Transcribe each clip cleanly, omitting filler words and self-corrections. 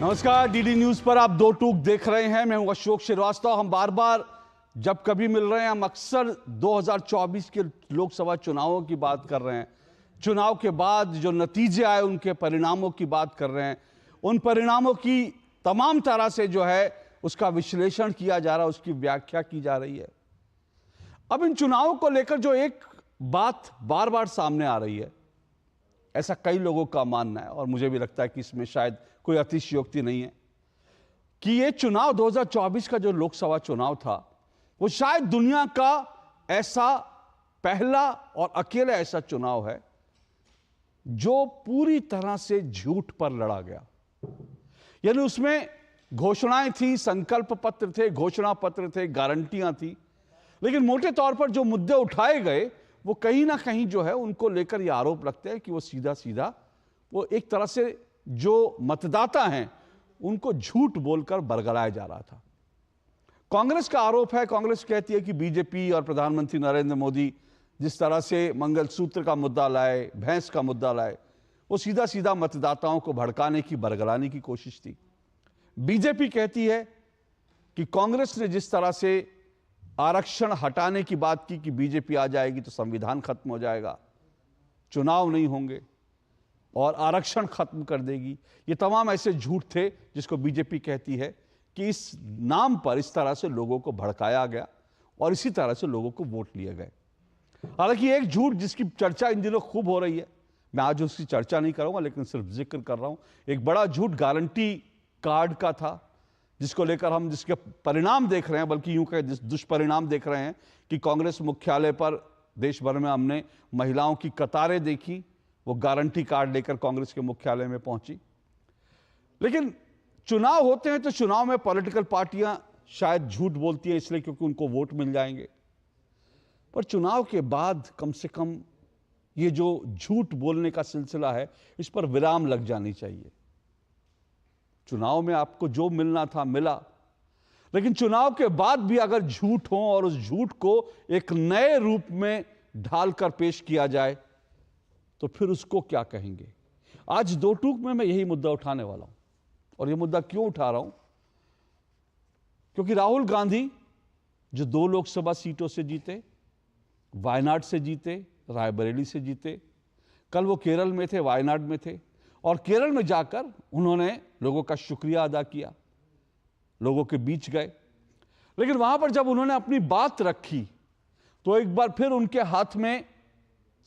नमस्कार, DD news पर आप दो टूक देख रहे हैं। मैं हूं अशोक श्रीवास्तव। हम बार बार जब कभी मिल रहे हैं, हम अक्सर 2024 के लोकसभा चुनावों की बात कर रहे हैं। चुनाव के बाद जो नतीजे आए उनके परिणामों की बात कर रहे हैं। उन परिणामों की तमाम तरह से जो है उसका विश्लेषण किया जा रहा है, उसकी व्याख्या की जा रही है। अब इन चुनावों को लेकर जो एक बात बार बार सामने आ रही है, ऐसा कई लोगों का मानना है और मुझे भी लगता है कि इसमें शायद कोई अतिशयोक्ति नहीं है कि ये चुनाव 2024 का जो लोकसभा चुनाव था वो शायद दुनिया का ऐसा पहला और अकेला ऐसा चुनाव है जो पूरी तरह से झूठ पर लड़ा गया। यानी उसमें घोषणाएं थी, संकल्प पत्र थे, घोषणा पत्र थे, गारंटियां थी, लेकिन मोटे तौर पर जो मुद्दे उठाए गए वो कहीं ना कहीं जो है उनको लेकर ये आरोप लगते हैं कि वो सीधा सीधा वो एक तरह से जो मतदाता हैं उनको झूठ बोलकर बरगलाया जा रहा था। कांग्रेस का आरोप है, कांग्रेस कहती है कि बीजेपी और प्रधानमंत्री नरेंद्र मोदी जिस तरह से मंगलसूत्र का मुद्दा लाए, भैंस का मुद्दा लाए, वो सीधा सीधा मतदाताओं को भड़काने की, बरगलाने की कोशिश थी। बीजेपी कहती है कि कांग्रेस ने जिस तरह से आरक्षण हटाने की बात की कि बीजेपी आ जाएगी तो संविधान खत्म हो जाएगा, चुनाव नहीं होंगे और आरक्षण खत्म कर देगी, ये तमाम ऐसे झूठ थे जिसको बीजेपी कहती है कि इस नाम पर इस तरह से लोगों को भड़काया गया और इसी तरह से लोगों को वोट लिए गए। हालांकि एक झूठ जिसकी चर्चा इन दिनों खूब हो रही है, मैं आज उसकी चर्चा नहीं करूंगा लेकिन सिर्फ जिक्र कर रहा हूं, एक बड़ा झूठ गारंटी कार्ड का था जिसको लेकर हम जिसके परिणाम देख रहे हैं, बल्कि यूं कहें दुष्परिणाम देख रहे हैं कि कांग्रेस मुख्यालय पर देश भर में हमने महिलाओं की कतारें देखी, वो गारंटी कार्ड लेकर कांग्रेस के मुख्यालय में पहुंची। लेकिन चुनाव होते हैं तो चुनाव में पॉलिटिकल पार्टियां शायद झूठ बोलती हैं इसलिए क्योंकि उनको वोट मिल जाएंगे, पर चुनाव के बाद कम से कम ये जो झूठ बोलने का सिलसिला है इस पर विराम लग जानी चाहिए। चुनाव में आपको जो मिलना था मिला, लेकिन चुनाव के बाद भी अगर झूठ हो और उस झूठ को एक नए रूप में ढालकर पेश किया जाए तो फिर उसको क्या कहेंगे। आज दो टूक में मैं यही मुद्दा उठाने वाला हूं। और यह मुद्दा क्यों उठा रहा हूं, क्योंकि राहुल गांधी जो 2 लोकसभा सीटों से जीते, वायनाड से जीते, रायबरेली से जीते, कल वो केरल में थे, वायनाड में थे और केरल में जाकर उन्होंने लोगों का शुक्रिया अदा किया, लोगों के बीच गए। लेकिन वहां पर जब उन्होंने अपनी बात रखी तो एक बार फिर उनके हाथ में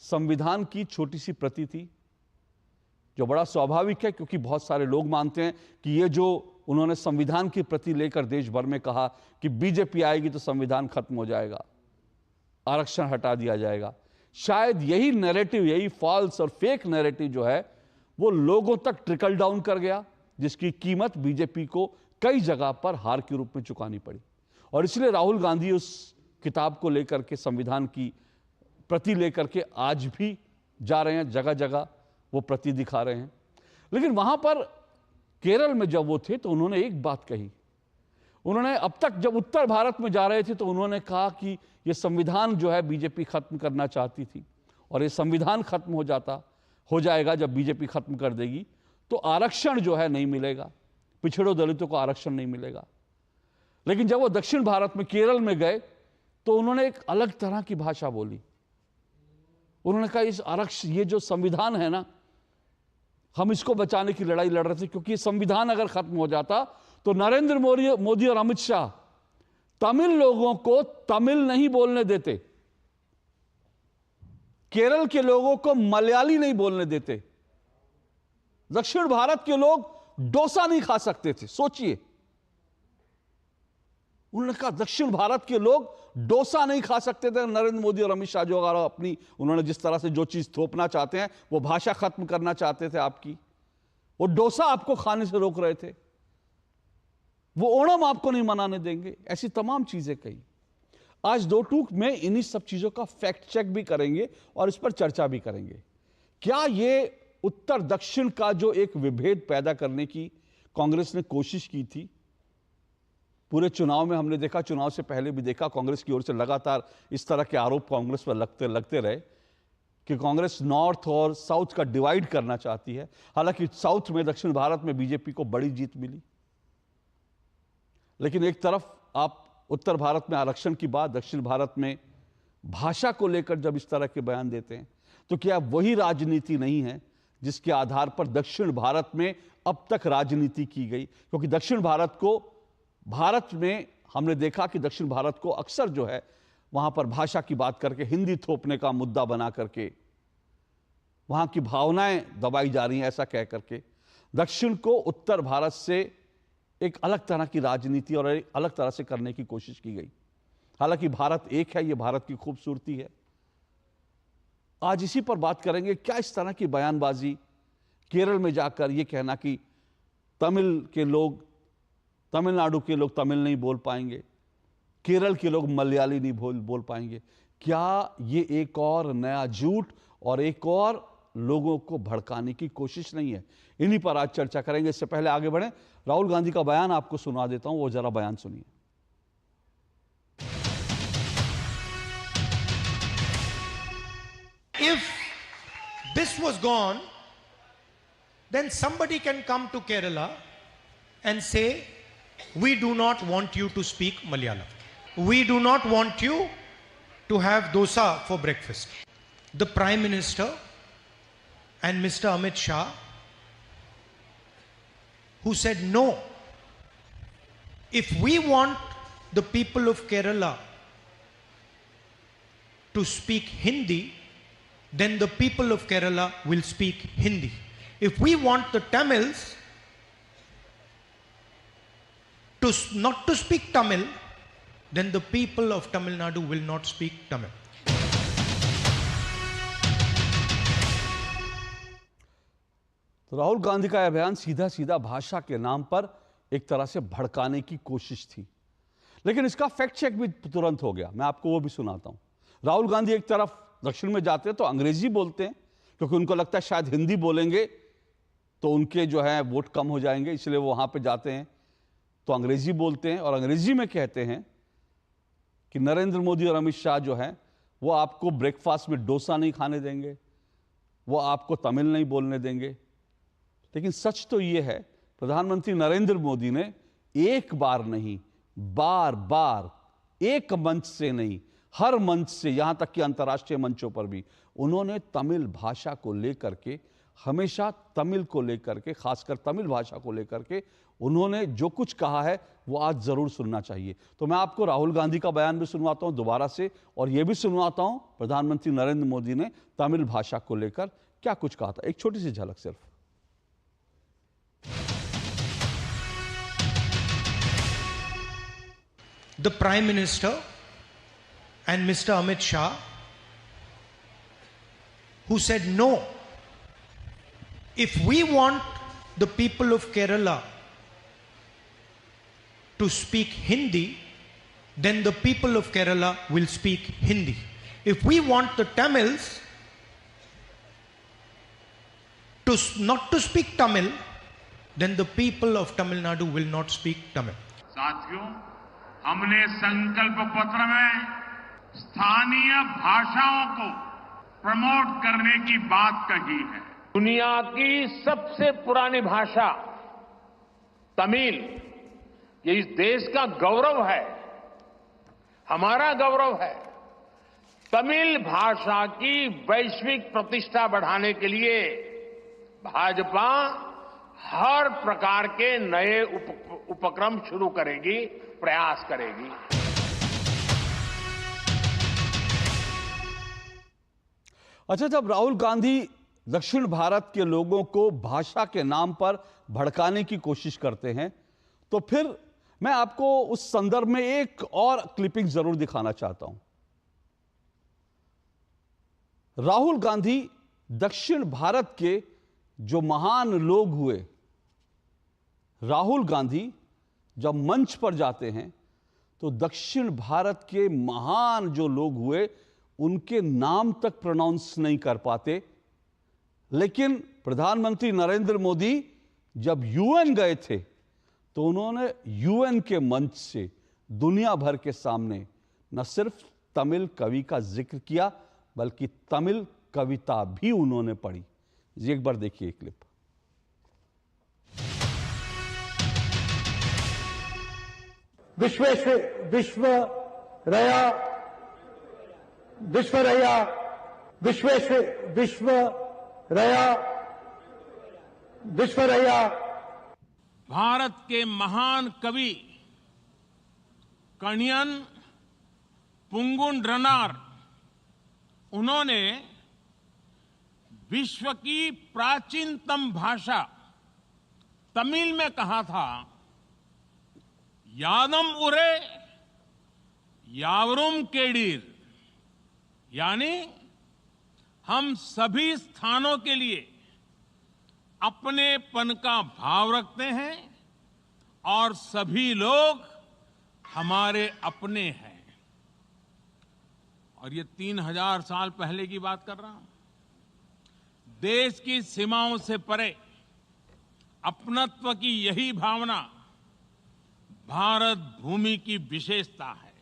संविधान की छोटी सी प्रति थी, जो बड़ा स्वाभाविक है क्योंकि बहुत सारे लोग मानते हैं कि ये जो उन्होंने संविधान की प्रति लेकर देश भर में कहा कि बीजेपी आएगी तो संविधान खत्म हो जाएगा, आरक्षण हटा दिया जाएगा, शायद यही नैरेटिव, यही फॉल्स और फेक नैरेटिव जो है वो लोगों तक ट्रिकल डाउन कर गया, जिसकी कीमत बीजेपी को कई जगह पर हार के रूप में चुकानी पड़ी। और इसलिए राहुल गांधी उस किताब को लेकर के, संविधान की प्रति लेकर के आज भी जा रहे हैं, जगह जगह वो प्रति दिखा रहे हैं। लेकिन वहां पर केरल में जब वो थे तो उन्होंने एक बात कही, उन्होंने अब तक जब उत्तर भारत में जा रहे थे तो उन्होंने कहा कि ये संविधान जो है बीजेपी खत्म करना चाहती थी और ये संविधान खत्म हो जाएगा जब बीजेपी खत्म कर देगी तो आरक्षण जो है नहीं मिलेगा, पिछड़ों दलितों को आरक्षण नहीं मिलेगा। लेकिन जब वो दक्षिण भारत में केरल में गए तो उन्होंने एक अलग तरह की भाषा बोली। उन्होंने कहा इस आरक्षण, ये जो संविधान है ना, हम इसको बचाने की लड़ाई लड़ रहे थे क्योंकि ये संविधान अगर खत्म हो जाता तो नरेंद्र मोदी और अमित शाह तमिल लोगों को तमिल नहीं बोलने देते, केरल के लोगों को मलयाली नहीं बोलने देते, दक्षिण भारत के लोग डोसा नहीं खा सकते थे। सोचिए, उन्होंने कहा दक्षिण भारत के लोग डोसा नहीं खा सकते थे। नरेंद्र मोदी और अमित शाह जो अगर अपनी, उन्होंने जिस तरह से जो चीज थोपना चाहते हैं, वो भाषा खत्म करना चाहते थे आपकी, वो डोसा आपको खाने से रोक रहे थे, वो ओणम आपको नहीं मनाने देंगे, ऐसी तमाम चीजें कही। आज दो टूक में इन्हीं सब चीजों का फैक्ट चेक भी करेंगे और इस पर चर्चा भी करेंगे। क्या ये उत्तर दक्षिण का जो एक विभेद पैदा करने की कांग्रेस ने कोशिश की थी, पूरे चुनाव में हमने देखा, चुनाव से पहले भी देखा, कांग्रेस की ओर से लगातार इस तरह के आरोप कांग्रेस पर लगते रहे कि कांग्रेस नॉर्थ और साउथ का डिवाइड करना चाहती है। हालांकि साउथ में, दक्षिण भारत में बीजेपी को बड़ी जीत मिली, लेकिन एक तरफ आप उत्तर भारत में आरक्षण की बात, दक्षिण भारत में भाषा को लेकर जब इस तरह के बयान देते हैं, तो क्या वही राजनीति नहीं है जिसके आधार पर दक्षिण भारत में अब तक राजनीति की गई? क्योंकि दक्षिण भारत को, भारत में हमने देखा कि दक्षिण भारत को अक्सर जो है वहां पर भाषा की बात करके, हिंदी थोपने का मुद्दा बना करके वहां की भावनाएं दबाई जा रही हैं, ऐसा कह करके दक्षिण को उत्तर भारत से एक अलग तरह की राजनीति और एक अलग तरह से करने की कोशिश की गई। हालांकि भारत एक है, यह भारत की खूबसूरती है। आज इसी पर बात करेंगे। क्या इस तरह की बयानबाजी, केरल में जाकर यह कहना कि तमिल के लोग, तमिलनाडु के लोग तमिल नहीं बोल पाएंगे, केरल के लोग मलयाली नहीं बोल पाएंगे, क्या ये एक और नया झूठ और एक और लोगों को भड़काने की कोशिश नहीं है? इन्हीं पर आज चर्चा करेंगे। इससे पहले आगे बढ़ें, राहुल गांधी का बयान आपको सुना देता हूं, वो जरा बयान सुनिए। If this was gone, then somebody can come to Kerala and say, we do not want you to speak Malayalam. We do not want you to have dosa for breakfast. The Prime Minister and Mr. Amit Shah, who said no, if we want the people of Kerala to speak Hindi, then the people of Kerala will speak Hindi. If we want the Tamils to not to speak Tamil, then the people of Tamil Nadu will not speak Tamil. तो राहुल गांधी का यह बयान सीधा सीधा भाषा के नाम पर एक तरह से भड़काने की कोशिश थी, लेकिन इसका फैक्ट चेक भी तुरंत हो गया। मैं आपको वो भी सुनाता हूं। राहुल गांधी एक तरफ दक्षिण में जाते हैं तो अंग्रेजी बोलते हैं, क्योंकि उनको लगता है शायद हिंदी बोलेंगे तो उनके जो है वोट कम हो जाएंगे, इसलिए वो वहां पे जाते हैं तो अंग्रेजी बोलते हैं और अंग्रेजी में कहते हैं कि नरेंद्र मोदी और अमित शाह जो है वो आपको ब्रेकफास्ट में डोसा नहीं खाने देंगे, वो आपको तमिल नहीं बोलने देंगे। लेकिन सच तो ये है, प्रधानमंत्री नरेंद्र मोदी ने एक बार नहीं, बार बार, एक मंच से नहीं, हर मंच से, यहां तक कि अंतर्राष्ट्रीय मंचों पर भी उन्होंने तमिल भाषा को लेकर के, हमेशा तमिल को लेकर के, खासकर तमिल भाषा को लेकर के उन्होंने जो कुछ कहा है वो आज जरूर सुनना चाहिए। तो मैं आपको राहुल गांधी का बयान भी सुनवाता हूं दोबारा से, और यह भी सुनवाता हूं प्रधानमंत्री नरेंद्र मोदी ने तमिल भाषा को लेकर क्या कुछ कहा था। एक छोटी सी झलक सिर्फ। The Prime Minister and Mr. Amit Shah, who said no, if we want the people of Kerala to speak Hindi, then the people of Kerala will speak Hindi. If we want the Tamils to not to speak Tamil, then the people of Tamil Nadu will not speak Tamil. साथियों, हमने संकल्प पत्र में स्थानीय भाषाओं को promote करने की बात कही है। दुनिया की सबसे पुरानी भाषा तमिल, ये इस देश का गौरव है, हमारा गौरव है। तमिल भाषा की वैश्विक प्रतिष्ठा बढ़ाने के लिए भाजपा हर प्रकार के नए उपक्रम शुरू करेगी, प्रयास करेगी। अच्छा, जब राहुल गांधी दक्षिण भारत के लोगों को भाषा के नाम पर भड़काने की कोशिश करते हैं, तो फिर मैं आपको उस संदर्भ में एक और क्लिपिंग जरूर दिखाना चाहता हूं। राहुल गांधी दक्षिण भारत के जो महान लोग हुए, राहुल गांधी जब मंच पर जाते हैं तो दक्षिण भारत के महान जो लोग हुए उनके नाम तक प्रोनाउंस नहीं कर पाते। लेकिन प्रधानमंत्री नरेंद्र मोदी जब यूएन गए थे तो उन्होंने यूएन के मंच से दुनिया भर के सामने न सिर्फ तमिल कवि का जिक्र किया, बल्कि तमिल कविता भी उन्होंने पढ़ी। जी एक बार देखिए क्लिप। विश्वेरया विश्वेरया भारत के महान कवि कणियन पुंगुन रनार, उन्होंने विश्व की प्राचीनतम भाषा तमिल में कहा था, यादम उरे यावरुम केडीर, यानी हम सभी स्थानों के लिए अपनेपन का भाव रखते हैं और सभी लोग हमारे अपने हैं। और ये 3000 साल पहले की बात कर रहा हूं। देश की सीमाओं से परे अपनत्व की यही भावना भारत भूमि की विशेषता है।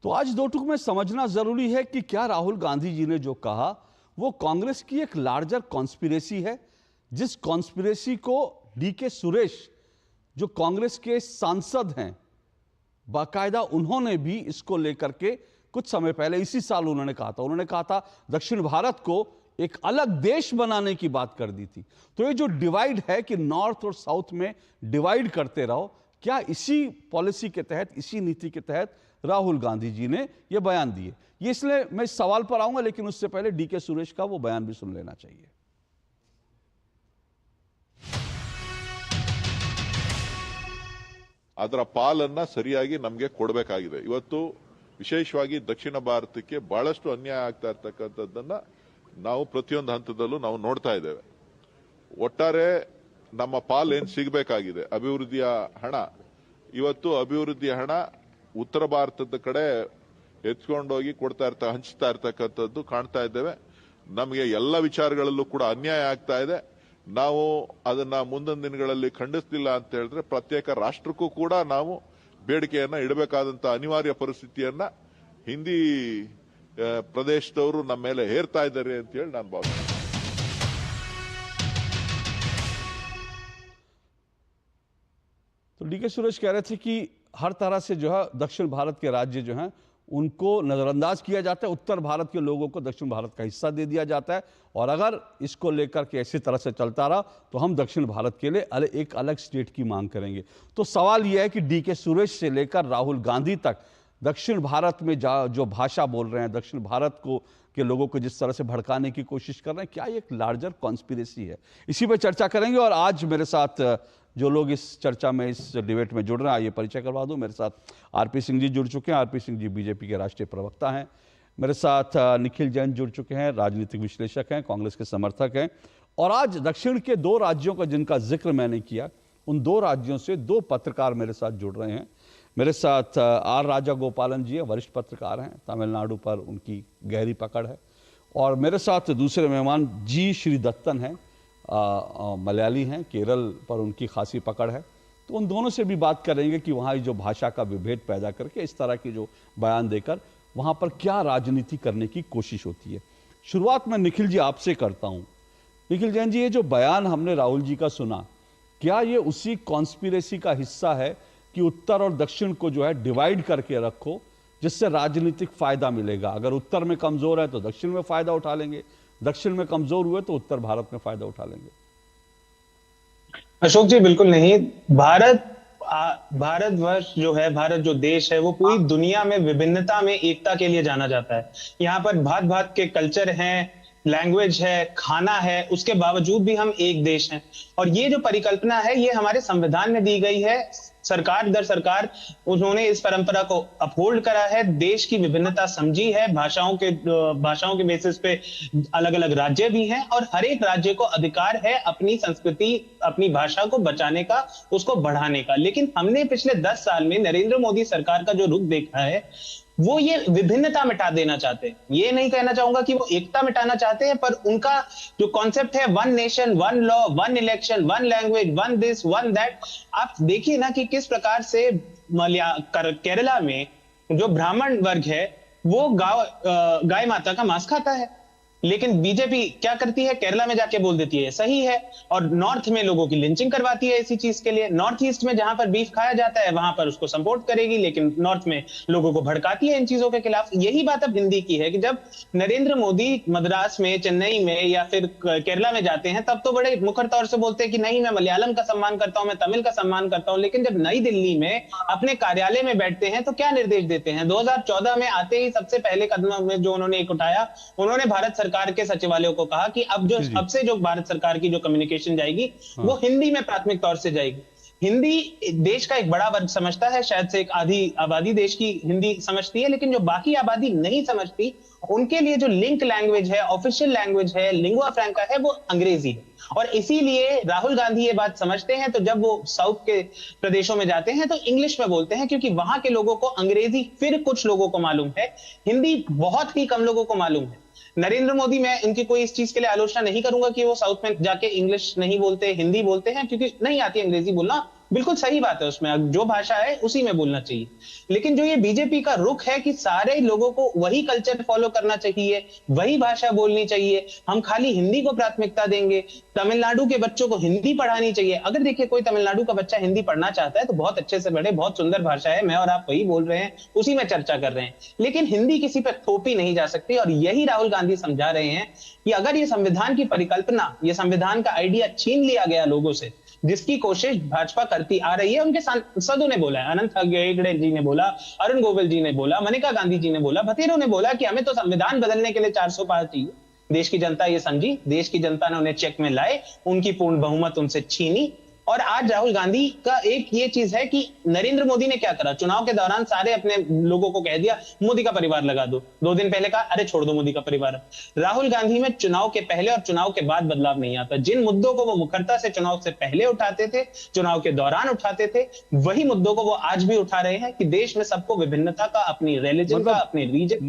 तो आज दो टूक में समझना जरूरी है कि क्या राहुल गांधी जी ने जो कहा वो कांग्रेस की एक लार्जर कॉन्स्पिरेसी है, जिस कॉन्स्पिरेसी को डीके सुरेश जो कांग्रेस के सांसद हैं, बाकायदा उन्होंने भी इसको लेकर के कुछ समय पहले इसी साल उन्होंने कहा था दक्षिण भारत को एक अलग देश बनाने की बात कर दी थी। तो ये जो डिवाइड है कि नॉर्थ और साउथ में डिवाइड करते रहो, क्या इसी पॉलिसी के तहत, इसी नीति के तहत राहुल गांधी जी ने यह बयान दिए? ये इसलिए मैं इस सवाल पर आऊंगा, लेकिन उससे पहले डीके सुरेश का वो बयान भी सुन लेना चाहिए। ಅದರ ಪಾಲನ್ನ ಸರಿಯಾಗಿ ನಮಗೆ ಕೊಡಬೇಕಾಗಿದೆ। ಇವತ್ತು ವಿಶೇಷವಾಗಿ ದಕ್ಷಿಣ ಭಾರತಕ್ಕೆ ಬಹಳಷ್ಟು ಅನ್ಯಾಯ ಆಗ್ತಾ ಇರತಕ್ಕಂಥದ್ದನ್ನ ನಾವು ಪ್ರತಿಯೊಂದು ಹಂತದಲ್ಲೂ ನಾವು ನೋಡ್ತಾ ಇದ್ದೇವೆ। ಒಟ್ಟಾರೆ ನಮ್ಮ ಪಾಲ್ ಏನ್ ಸಿಗಬೇಕಾಗಿದೆ ಅಭಿವೃದ್ಧಿಯ ಹಣ, ಇವತ್ತು ಅಭಿವೃದ್ಧಿಯ ಹಣ ಉತ್ತರ ಭಾರತದ ಕಡೆ ಎತ್ಕೊಂಡೋಗಿ ಹಂಚ್ತಾ ಇರ್ತಕ್ಕಂಥದ್ದು ಕಾಣ್ತಾ ಇದ್ದೇವೆ। ನಮಗೆ ಎಲ್ಲ ವಿಚಾರಗಳಲ್ಲೂ ಕೂಡ ಅನ್ಯಾಯ ಆಗ್ತಾ ಇದೆ। ನಾವು ಅದನ್ನ ಮುಂದಿನ ದಿನಗಳಲ್ಲಿ ಖಂಡಿಸಲಿಲ್ಲ ಅಂತ ಹೇಳಿದ್ರೆ ಪ್ರತ್ಯೇಕ ರಾಷ್ಟ್ರಕ್ಕೂ ಕೂಡ ನಾವು ಬೇಡಿಕೆಯನ್ನ ಇಡಬೇಕಾದಂತ ಅನಿವಾರ್ಯ ಪರಿಸ್ಥಿತಿಯನ್ನ ಹಿಂದಿ ಪ್ರದೇಶದವರು ನಮ್ಮ ಮೇಲೆ ಹೇರ್ತಾ ಇದ್ದಾರೆ ಅಂತ ಹೇಳಿ ನಾನು ಭಾವಿಸ್ತೀನಿ। तो डीके सुरेश कह रहे थे कि हर तरह से जो है दक्षिण भारत के राज्य जो हैं उनको नजरअंदाज किया जाता है, उत्तर भारत के लोगों को दक्षिण भारत का हिस्सा दे दिया जाता है, और अगर इसको लेकर के ऐसी तरह से चलता रहा तो हम दक्षिण भारत के लिए एक अलग स्टेट की मांग करेंगे। तो सवाल यह है कि डीके सुरेश से लेकर राहुल गांधी तक दक्षिण भारत में जो भाषा बोल रहे हैं, दक्षिण भारत को के लोगों को जिस तरह से भड़काने की कोशिश कर रहे हैं, क्या ये एक लार्जर कॉन्स्पिरेसी है? इसी पर चर्चा करेंगे। और आज मेरे साथ जो लोग इस चर्चा में, इस डिबेट में जुड़ रहे हैं, आइए परिचय करवा दूं। मेरे साथ आरपी सिंह जी जुड़ चुके हैं। आरपी सिंह जी बीजेपी के राष्ट्रीय प्रवक्ता हैं। मेरे साथ निखिल जैन जुड़ चुके हैं, राजनीतिक विश्लेषक हैं, कांग्रेस के समर्थक हैं। और आज दक्षिण के दो राज्यों का जिनका जिक्र मैंने किया, उन दो राज्यों से दो पत्रकार मेरे साथ जुड़ रहे हैं। मेरे साथ आर राजा गोपालन जी हैं, वरिष्ठ पत्रकार हैं, तमिलनाडु पर उनकी गहरी पकड़ है। और मेरे साथ दूसरे मेहमान जी श्री दत्तन हैं, मलयाली हैं, केरल पर उनकी खासी पकड़ है। तो उन दोनों से भी बात करेंगे कि वहाँ जो भाषा का विभेद पैदा करके इस तरह की जो बयान देकर वहाँ पर क्या राजनीति करने की कोशिश होती है। शुरुआत में निखिल जी आपसे करता हूँ। निखिल जैन जी, ये जो बयान हमने राहुल जी का सुना, क्या ये उसी कॉन्स्पिरेसी का हिस्सा है कि उत्तर और दक्षिण को जो है डिवाइड करके रखो, जिससे राजनीतिक फायदा मिलेगा? अगर उत्तर में कमजोर है तो दक्षिण में फायदा उठा लेंगे, दक्षिण में कमजोर हुए तो उत्तर भारत में फायदा उठा लेंगे। अशोक जी, बिल्कुल नहीं। भारतवर्ष जो है, भारत जो देश है, वो पूरी दुनिया में विभिन्नता में एकता के लिए जाना जाता है। यहाँ पर भांत भांत के कल्चर हैं, लैंग्वेज है, खाना है, उसके बावजूद भी हम एक देश हैं। और ये जो परिकल्पना है, ये हमारे संविधान में दी गई है। सरकार दर सरकार उन्होंने इस परंपरा को अपहोल्ड करा है, देश की विभिन्नता समझी है। भाषाओं के बेसिस पे अलग अलग राज्य भी हैं, और हर एक राज्य को अधिकार है अपनी संस्कृति, अपनी भाषा को बचाने का, उसको बढ़ाने का। लेकिन हमने पिछले 10 साल में नरेंद्र मोदी सरकार का जो रुख देखा है, वो ये विभिन्नता मिटा देना चाहते हैं। ये नहीं कहना चाहूंगा कि वो एकता मिटाना चाहते हैं, पर उनका जो कॉन्सेप्ट है, one nation, one law, one election, one language, one this, one that, आप देखिए ना कि किस प्रकार से केरला में जो ब्राह्मण वर्ग है वो गाय माता का मांस खाता है। लेकिन बीजेपी क्या करती है, केरला में जाके बोल देती है सही है, और नॉर्थ में लोगों की लिंचिंग करवाती है इसी चीज के लिए। नॉर्थ ईस्ट में जहां पर बीफ खाया जाता है वहां पर उसको सपोर्ट करेगी, लेकिन नॉर्थ में लोगों को भड़काती है इन चीजों के खिलाफ। यही बात अब हिंदी की है कि जब नरेंद्र मोदी मद्रास में, चेन्नई में या फिर केरला में जाते हैं तब तो बड़े मुखर तौर से बोलते हैं कि नहीं मैं मलयालम का सम्मान करता हूं, मैं तमिल का सम्मान करता हूं। लेकिन जब नई दिल्ली में अपने कार्यालय में बैठते हैं तो क्या निर्देश देते हैं? 2014 में आते ही सबसे पहले कदम में जो उन्होंने एक उठाया, उन्होंने भारत सरकार के सचिवालयों को कहा कि अब से जो भारत सरकार की जो कम्युनिकेशन जाएगी वो हिंदी में प्राथमिक तौर से जाएगी। हिंदी देश का एक बड़ा वर्ग समझता है, शायद से एक आधी आबादी देश की हिंदी समझती है, लेकिन जो बाकी आबादी नहीं समझती उनके लिए जो लिंक लैंग्वेज है, ऑफिशियल लैंग्वेज है, लिंगुआ फ्रैंका है, वो अंग्रेजी है। और इसीलिए राहुल गांधी ये बात समझते हैं तो जब वो साउथ के प्रदेशों में जाते हैं तो इंग्लिश में बोलते हैं, क्योंकि वहां के लोगों को अंग्रेजी फिर कुछ लोगों को मालूम है, हिंदी बहुत ही कम लोगों को मालूम है। नरेंद्र मोदी, मैं इनकी कोई इस चीज के लिए आलोचना नहीं करूंगा कि वो साउथ में जाके इंग्लिश नहीं बोलते, हिंदी बोलते हैं, क्योंकि नहीं आती अंग्रेजी बोलना, बिल्कुल सही बात है, उसमें जो भाषा है उसी में बोलना चाहिए। लेकिन जो ये बीजेपी का रुख है कि सारे लोगों को वही कल्चर फॉलो करना चाहिए, वही भाषा बोलनी चाहिए, हम खाली हिंदी को प्राथमिकता देंगे, तमिलनाडु के बच्चों को हिंदी पढ़ानी चाहिए। अगर देखिए कोई तमिलनाडु का बच्चा हिंदी पढ़ना चाहता है तो बहुत अच्छे से पढ़े, बहुत सुंदर भाषा है, मैं और आप वही बोल रहे हैं, उसी में चर्चा कर रहे हैं। लेकिन हिंदी किसी पर थोपी नहीं जा सकती, और यही राहुल गांधी समझा रहे हैं कि अगर ये संविधान की परिकल्पना, ये संविधान का आइडिया छीन लिया गया लोगों से, जिसकी कोशिश भाजपा करती आ रही है, उनके सांसदों ने बोला है, अनंत हेगड़े जी ने बोला, अरुण गोविल जी ने बोला, मनिका गांधी जी ने बोला, भतेरो ने बोला कि हमें तो संविधान बदलने के लिए 400 पार चाहिए। देश की जनता ये समझी, देश की जनता ने उन्हें चेक में लाए, उनकी पूर्ण बहुमत उनसे छीनी। और आज राहुल गांधी का एक ये चीज है कि नरेंद्र मोदी ने क्या करा, चुनाव के दौरान सारे अपने लोगों को कह दिया मोदी का परिवार लगा दो, 2 दिन पहले कहा अरे छोड़ दो मोदी का परिवार। राहुल गांधी में चुनाव के पहले और चुनाव के बाद बदलाव नहीं आता। जिन मुद्दों को वो मुखरता से चुनाव से पहले उठाते थे, चुनाव के दौरान उठाते थे, वही मुद्दों को वो आज भी उठा रहे हैं कि देश में सबको विभिन्नता का, अपनी रिलीजन का, अपने रीजन,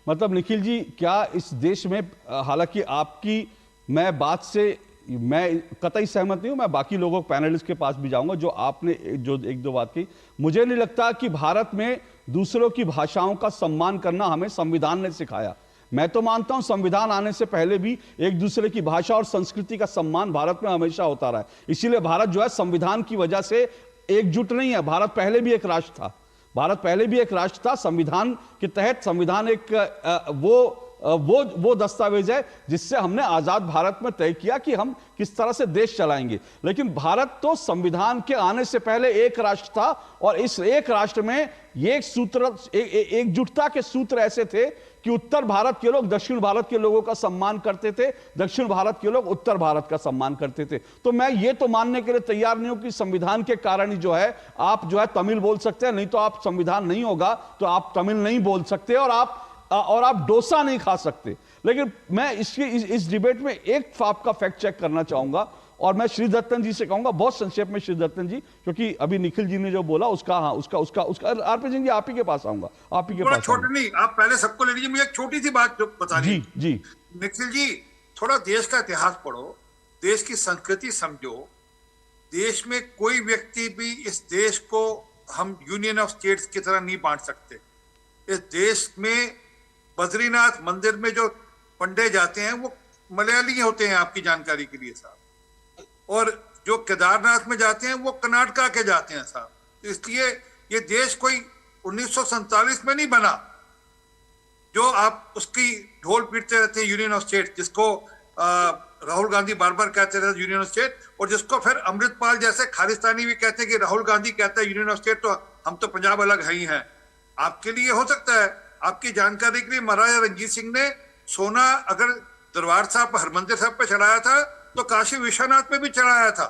मतलब निखिल जी, क्या इस देश में, हालांकि आपकी मैं बात से मैं कतई सहमत नहीं हूं, मैं बाकी लोगों पैनलिस्ट के पास भी जाऊंगा, जो आपने जो एक दो बात की, मुझे नहीं लगता कि भारत में दूसरों की भाषाओं का सम्मान करना हमें संविधान ने सिखाया। मैं तो मानता हूं संविधान आने से पहले भी एक दूसरे की भाषा और संस्कृति का सम्मान भारत में हमेशा होता रहा है। इसीलिए भारत जो है संविधान की वजह से एकजुट नहीं है। भारत पहले भी एक राष्ट्र था, भारत पहले भी एक राष्ट्र था। संविधान के तहत, संविधान एक वो दस्तावेज है जिससे हमने आजाद भारत में तय किया कि हम किस तरह से देश चलाएंगे। लेकिन भारत तो संविधान के आने से पहले एक राष्ट्र था, और इस एक राष्ट्र में ये सूत्र, एकजुटता के सूत्र ऐसे थे कि उत्तर भारत के लोग दक्षिण भारत के लोगों का सम्मान करते थे, दक्षिण भारत के लोग उत्तर भारत का सम्मान करते थे। तो मैं ये तो मानने के लिए तैयार नहीं हूं कि संविधान के कारण ही जो है आप जो है तमिल बोल सकते हैं, नहीं तो आप, संविधान नहीं होगा तो आप तमिल नहीं बोल सकते, और आप डोसा नहीं खा सकते। लेकिन मैं इस डिबेट में एक आपका फैक्ट चेक करना चाहूंगा, और मैं श्री दत्तन जी से कहूंगा बहुत संक्षेप में, श्री दत्तन जी, क्योंकि अभी निखिल जी ने जो बोला उसका, हाँ, उसका आरपी सिंह जी आप ही के पास आऊंगा, आप ही के पास। छोटे नहीं, आप पहले सबको ले लीजिए, मुझे एक छोटी सी बात बता जी जी। निखिल जी, थोड़ा देश का इतिहास पढ़ो, देश की संस्कृति समझो। देश में कोई व्यक्ति भी इस देश को हम यूनियन ऑफ स्टेट्स की तरह नहीं बांट सकते। इस देश में बद्रीनाथ मंदिर में जो पंडे जाते हैं वो मलयाली होते हैं, आपकी जानकारी के लिए साहब, और जो केदारनाथ में जाते हैं वो कर्नाटका के जाते हैं साहब। तो इसलिए ये देश कोई 1947 में नहीं बना, जो आप उसकी ढोल पीटते रहते हैं यूनियन ऑफ स्टेट, जिसको राहुल गांधी बार बार कहते रहते यूनियन ऑफ स्टेट, और जिसको फिर अमृतपाल जैसे खालिस्तानी भी कहते हैं कि राहुल गांधी कहता है यूनियन ऑफ स्टेट, तो हम तो पंजाब अलग है ही हैं। आपके लिए हो सकता है, आपकी जानकारी के लिए, महाराजा रंजीत सिंह ने सोना अगर दरबार साहब हरमंदिर साहब पे चढ़ाया था तो काशी विश्वनाथ पे भी चढ़ाया था।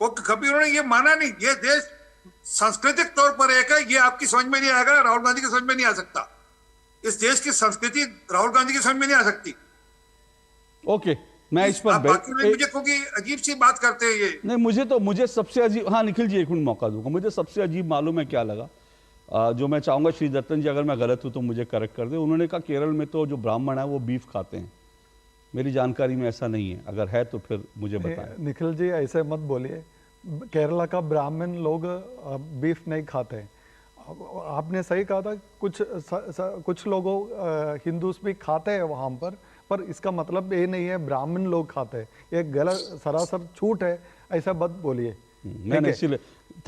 वो कभी उन्होंने ये माना नहीं। ये देश सांस्कृतिक तौर पर एक है, ये आपकी समझ में नहीं आएगा, राहुल गांधी की समझ में नहीं आ सकता। इस देश की संस्कृति राहुल गांधी की समझ में नहीं आ सकती। ओके, मैं इस पर मुझे क्योंकि अजीब सी बात करते हैं ये। नहीं, मुझे सबसे अजीब, हाँ निखिल जी एक मिनट मौका दूंगा, मुझे सबसे अजीब मालूम है क्या लगा, जो मैं चाहूंगा श्री दत्तन जी अगर मैं गलत हूं तो मुझे करेक्ट कर दे। उन्होंने कहा केरल में तो जो ब्राह्मण है वो बीफ खाते हैं। मेरी जानकारी में ऐसा नहीं है, अगर है तो फिर मुझे बताएं। निखिल जी ऐसे मत बोलिए, केरला का ब्राह्मण लोग बीफ नहीं खाते हैं। आपने सही कहा था, कुछ लोगों हिंदूस भी खाते हैं वहाँ पर इसका मतलब ये नहीं है ब्राह्मण लोग खाते हैं, ये गलत सरासर झूठ है, ऐसा मत बोलिए। मैंने इसीलिए,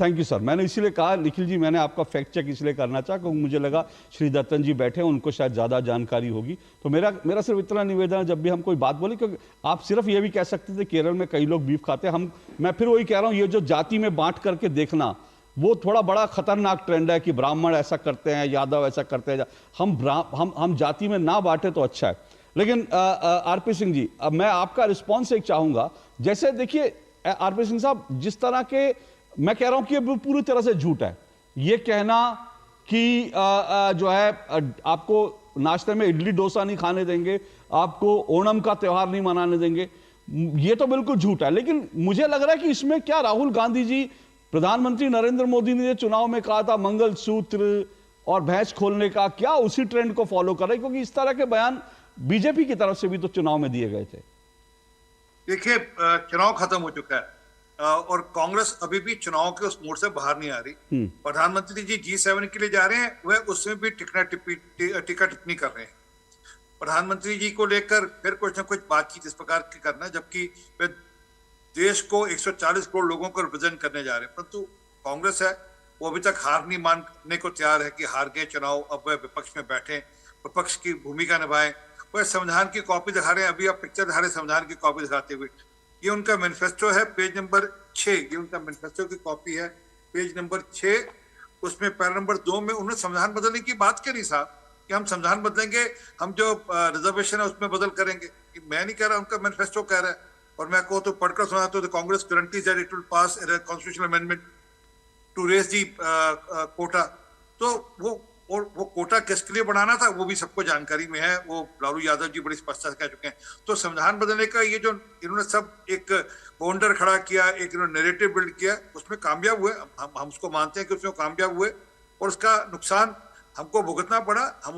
थैंक यू सर, मैंने इसीलिए कहा निखिल जी, मैंने आपका फैक्ट चेक इसलिए करना चाहा क्योंकि मुझे लगा श्री दत्तन जी बैठे हैं, उनको शायद ज़्यादा जानकारी होगी। तो मेरा सिर्फ इतना निवेदन है, जब भी हम कोई बात बोले, क्योंकि आप सिर्फ ये भी कह सकते थे केरल में कई लोग बीफ खाते हैं, मैं फिर वही कह रहा हूँ, ये जो जाति में बांट करके देखना, वो थोड़ा बड़ा खतरनाक ट्रेंड है कि ब्राह्मण ऐसा करते हैं, यादव ऐसा करते हैं। हम जाति में ना बांटे तो अच्छा है। लेकिन आरपी सिंह जी, अब मैं आपका रिस्पॉन्स एक चाहूंगा। जैसे देखिए आरपी सिंह साहब, जिस तरह के मैं कह रहा हूं कि ये पूरी तरह से झूठ है ये कहना कि जो है आपको नाश्ते में इडली डोसा नहीं खाने देंगे, आपको ओणम का त्योहार नहीं मनाने देंगे, ये तो बिल्कुल झूठ है। लेकिन मुझे लग रहा है कि इसमें क्या राहुल गांधी जी, प्रधानमंत्री नरेंद्र मोदी ने चुनाव में कहा था मंगलसूत्र और भैंस खोलने का, क्या उसी ट्रेंड को फॉलो कर रहे हैं? क्योंकि इस तरह के बयान बीजेपी की तरफ से भी तो चुनाव में दिए गए थे। देखिए, चुनाव खत्म हो चुका है और कांग्रेस अभी भी चुनाव के उस मोड से बाहर नहीं आ रही। प्रधानमंत्री जी G7 के लिए जा रहे हैं, वह उसमें भी टिक्का टिप्पणी कर रहे हैं। प्रधानमंत्री जी को लेकर फिर कुछ ना कुछ बातचीत इस प्रकार की करना, जबकि वे देश को 140 करोड़ लोगों को रिप्रेजेंट करने जा रहे हैं। परंतु कांग्रेस है, वो अभी तक हार नहीं मानने को तैयार है कि हार गए चुनाव, अब वह विपक्ष में बैठे, विपक्ष की भूमिका निभाएं। वह संविधान की कॉपी दिखा रहे हैं, अभी आप पिक्चर दिखा रहे हैं संविधान की कॉपी दिखाते हुए। ये उनका मैनिफेस्टो है, पेज नंबर 6, ये उनका मैनिफेस्टो की कॉपी है, पेज नंबर 6। उसमें पैरा नंबर 2 में उन्होंने संविधान बदलने की बात करी साहब, कि हम संविधान बदलेंगे, हम जो रिजर्वेशन है उसमें बदल करेंगे। मैं नहीं कह रहा, उनका मैनिफेस्टो कह रहा है। और मैं को तो पढ़कर सुनाता हूँ, Congress guarantees that it will pass a constitutional amendment to raise the quota। तो वो कोटा किसके लिए बढ़ाना था वो भी सबको जानकारी में है, वो लालू यादव जी बड़ी स्पष्टता से कह चुके हैं। तो संविधान बदलने का ये जो इन्होंने सब एक बाउंडर खड़ा किया, एक इन्होंने नैरेटिव बिल्ड किया, उसमें कामयाब हुए। हम उसको मानते हैं कि उसमें कामयाब हुए और उसका नुकसान हमको भुगतना पड़ा, हम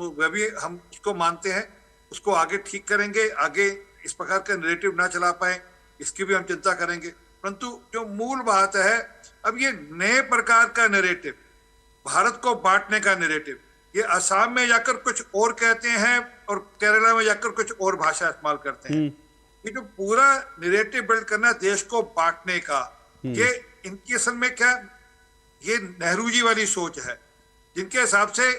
उसको मानते हैं, उसको आगे ठीक करेंगे, आगे इस प्रकार का नैरेटिव ना चला पाए इसकी भी हम चिंता करेंगे। परंतु जो मूल बात है, अब ये नए प्रकार का नैरेटिव, भारत को बांटने का नैरेटिव, ये असम में जाकर कुछ और कहते हैं और केरला में जाकर कुछ और भाषा इस्तेमाल करते हैं। ये जो पूरा नैरेटिव बिल्ड करना देश को बांटने का, ये इनकी असल में क्या, ये नेहरू जी वाली सोच है, जिनके हिसाब से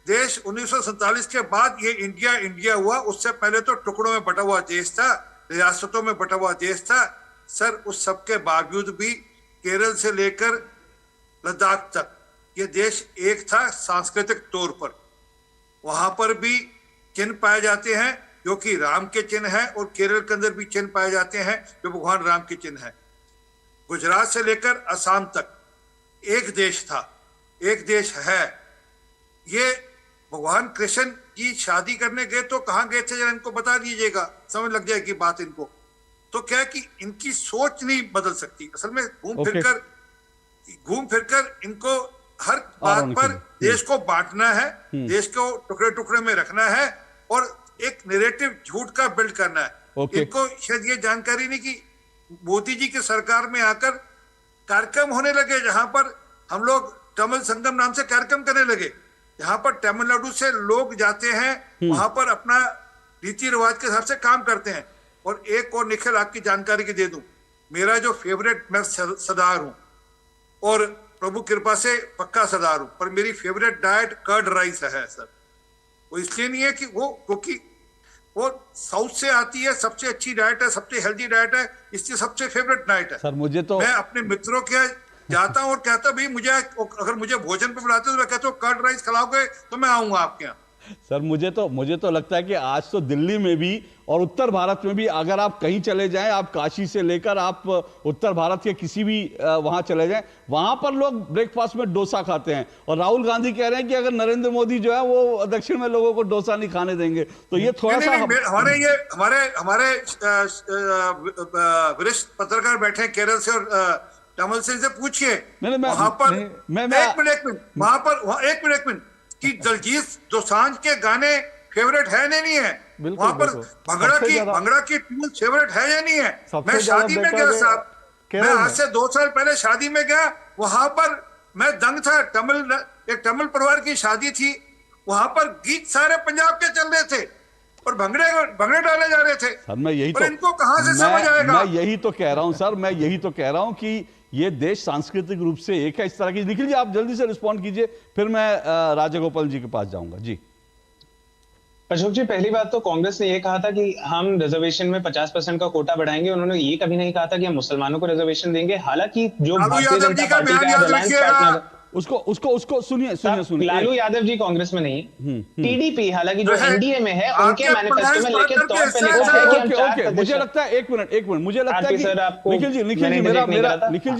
देश 1947 के बाद ये इंडिया हुआ। उससे पहले तो टुकड़ों में बटा हुआ देश था, रियासतों में बटा हुआ देश था। सर, उस सब के बावजूद भी केरल से लेकर लद्दाख तक ये देश एक था सांस्कृतिक तौर पर। वहां पर भी चिन्ह पाए जाते हैं जो कि राम के चिन्ह हैं, और केरल के अंदर भी चिन्ह पाए जाते हैं जो भगवान राम के चिन्ह हैं। गुजरात से लेकर असम तक एक देश था, एक देश है। ये भगवान कृष्ण की शादी करने गए तो कहाँ गए थे, जरा इनको बता दीजिएगा, समझ लग जाएगी बात इनको। तो क्या है कि इनकी सोच नहीं बदल सकती। असल में घूम फिरकर इनको हर बात पर देश को बांटना है, देश को टुकड़े टुकड़े में रखना है और एक नैरेटिव झूठ का बिल्ड करना है। इनको शायद ये जानकारी नहीं कि मोदी जी की सरकार में आकर कार्यक्रम होने लगे, जहां पर हम लोग तमिल संगम नाम से कार्यक्रम करने लगे, जहां पर तमिलनाडु से लोग जाते हैं, वहां पर अपना रीति रिवाज के हिसाब से काम करते हैं। और एक और निखिल आपकी जानकारी की दे दूं, मेरा जो फेवरेट, मैं सरदार हूं और प्रभु कृपा से पक्का सरदार हूं, पर मेरी फेवरेट डाइट कर्ड राइस है सर। वो इसलिए नहीं है कि क्योंकि वो साउथ से आती है, सबसे अच्छी डाइट है, सबसे हेल्दी डाइट है, इसकी सबसे फेवरेट डाइट है। सर मुझे तो, मैं अपने मित्रों के जाता हूँ और कहता भाई मुझे, अगर मुझे भोजन पे बुलाते तो मैं कहता हूँ कर्ड राइस खिलाओगे तो मैं आऊंगा आपके यहाँ। सर मुझे तो लगता है कि आज तो दिल्ली में भी और उत्तर भारत में भी अगर आप कहीं चले जाएं, आप काशी से लेकर आप उत्तर भारत के किसी भी वहां चले जाएं, वहां पर लोग ब्रेकफास्ट में डोसा खाते हैं। और राहुल गांधी कह रहे हैं कि अगर नरेंद्र मोदी जो है वो दक्षिण में लोगों को डोसा नहीं खाने देंगे, तो ये थोड़ा सा हमारे वरिष्ठ पत्रकार बैठे हैं केरल से और तमिल से पूछिए वहां पर एक मिनट कि दलजीत दोसांझ के गाने फेवरेट है नहीं है, वहां पर भंगड़ा की ट्यून फेवरेट है या नहीं है। मैं शादी में गया साहब, मैं आज से 2 साल पहले शादी में गया, वहां पर मैं दंग था। एक तमिल परिवार की शादी थी, वहां पर गीत सारे पंजाब के चल रहे थे और भंगड़े डाले जा रहे थे। सर मैं यही पर तो इनको कहां से समझ आएगा? मैं यही तो कह रहा हूं सर, मैं यही तो कह रहा हूं कि ये देश सांस्कृतिक रूप से एक है। इस तरह की, निखिल जी आप जल्दी से रिस्पॉन्ड कीजिए, फिर मैं राजगोपाल जी के पास जाऊंगा। जी अशोक जी, पहली बात तो कांग्रेस ने ये कहा था कि हम रिजर्वेशन में 50% का कोटा बढ़ाएंगे। उन्होंने ये कभी नहीं कहा था कि हम मुसलमानों को रिजर्वेशन देंगे। हालांकि जो लालू भारतीय यादव जनता जी का पार्टी बयान का याद अलायंस रखिएगा। पार्टनर, उसको सुनिए लालू यादव जी कांग्रेस में नहीं है, टीडीपी हालांकि जो एनडीए में है, उनके आपके मैनिफेस्टो में लिखित प्रदेश तौर पे पार्टनर लिखा है कि हम ओके मुझे लगता है एक मिनट मुझे लगता है कि सर, आपको निखिल जी मैंने इंटरजेक्ट नहीं करा था। निखिल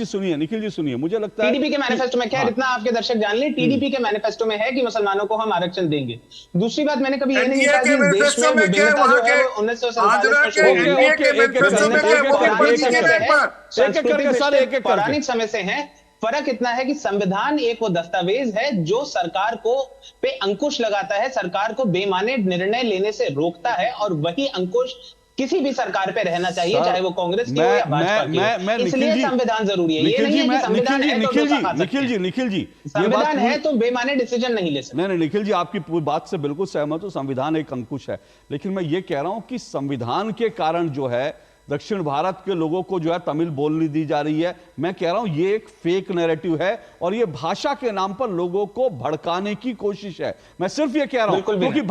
जी सुनिए मुझे लगता है टीडीपी के मैनिफेस्टो में, खैर इतना आपके दर्शक जान लें, टीडीपी के मैनिफेस्टो में है कि मुसलमानों को हम आरक्षण देंगे। दूसरी बात, मैंने कभी ये नहीं कहा कि देश में विभिन्नता जो है वो 1947 पौराणिक समय से है। फर्क इतना है कि संविधान एक वो दस्तावेज है जो सरकार को पे अंकुश लगाता है, सरकार को बेमाने निर्णय लेने से रोकता है, और वही अंकुश किसी भी सरकार पे रहना चाहिए, चाहे वो कांग्रेस की हो या भाजपा की हो। इसलिए संविधान जरूरी है। ये नहीं है कि संविधान है तो धोखा खा सकते हैं। निखिल जी संविधान है तो बेमाने डिसीजन नहीं ले सकते। नहीं निखिल जी, आपकी पूरी बात से बिल्कुल सहमत हूं, संविधान एक अंकुश है, लेकिन मैं ये कह रहा हूं कि संविधान के कारण जो है दक्षिण भारत के लोगों को जो है तमिल बोलने दी जा रही है। मैं कह रहा हूं ये एक फेक नैरेटिव है और ये भाषा के नाम पर लोगों को भड़काने की कोशिश है। मैं सिर्फ ये कह रहा हूं क्योंकि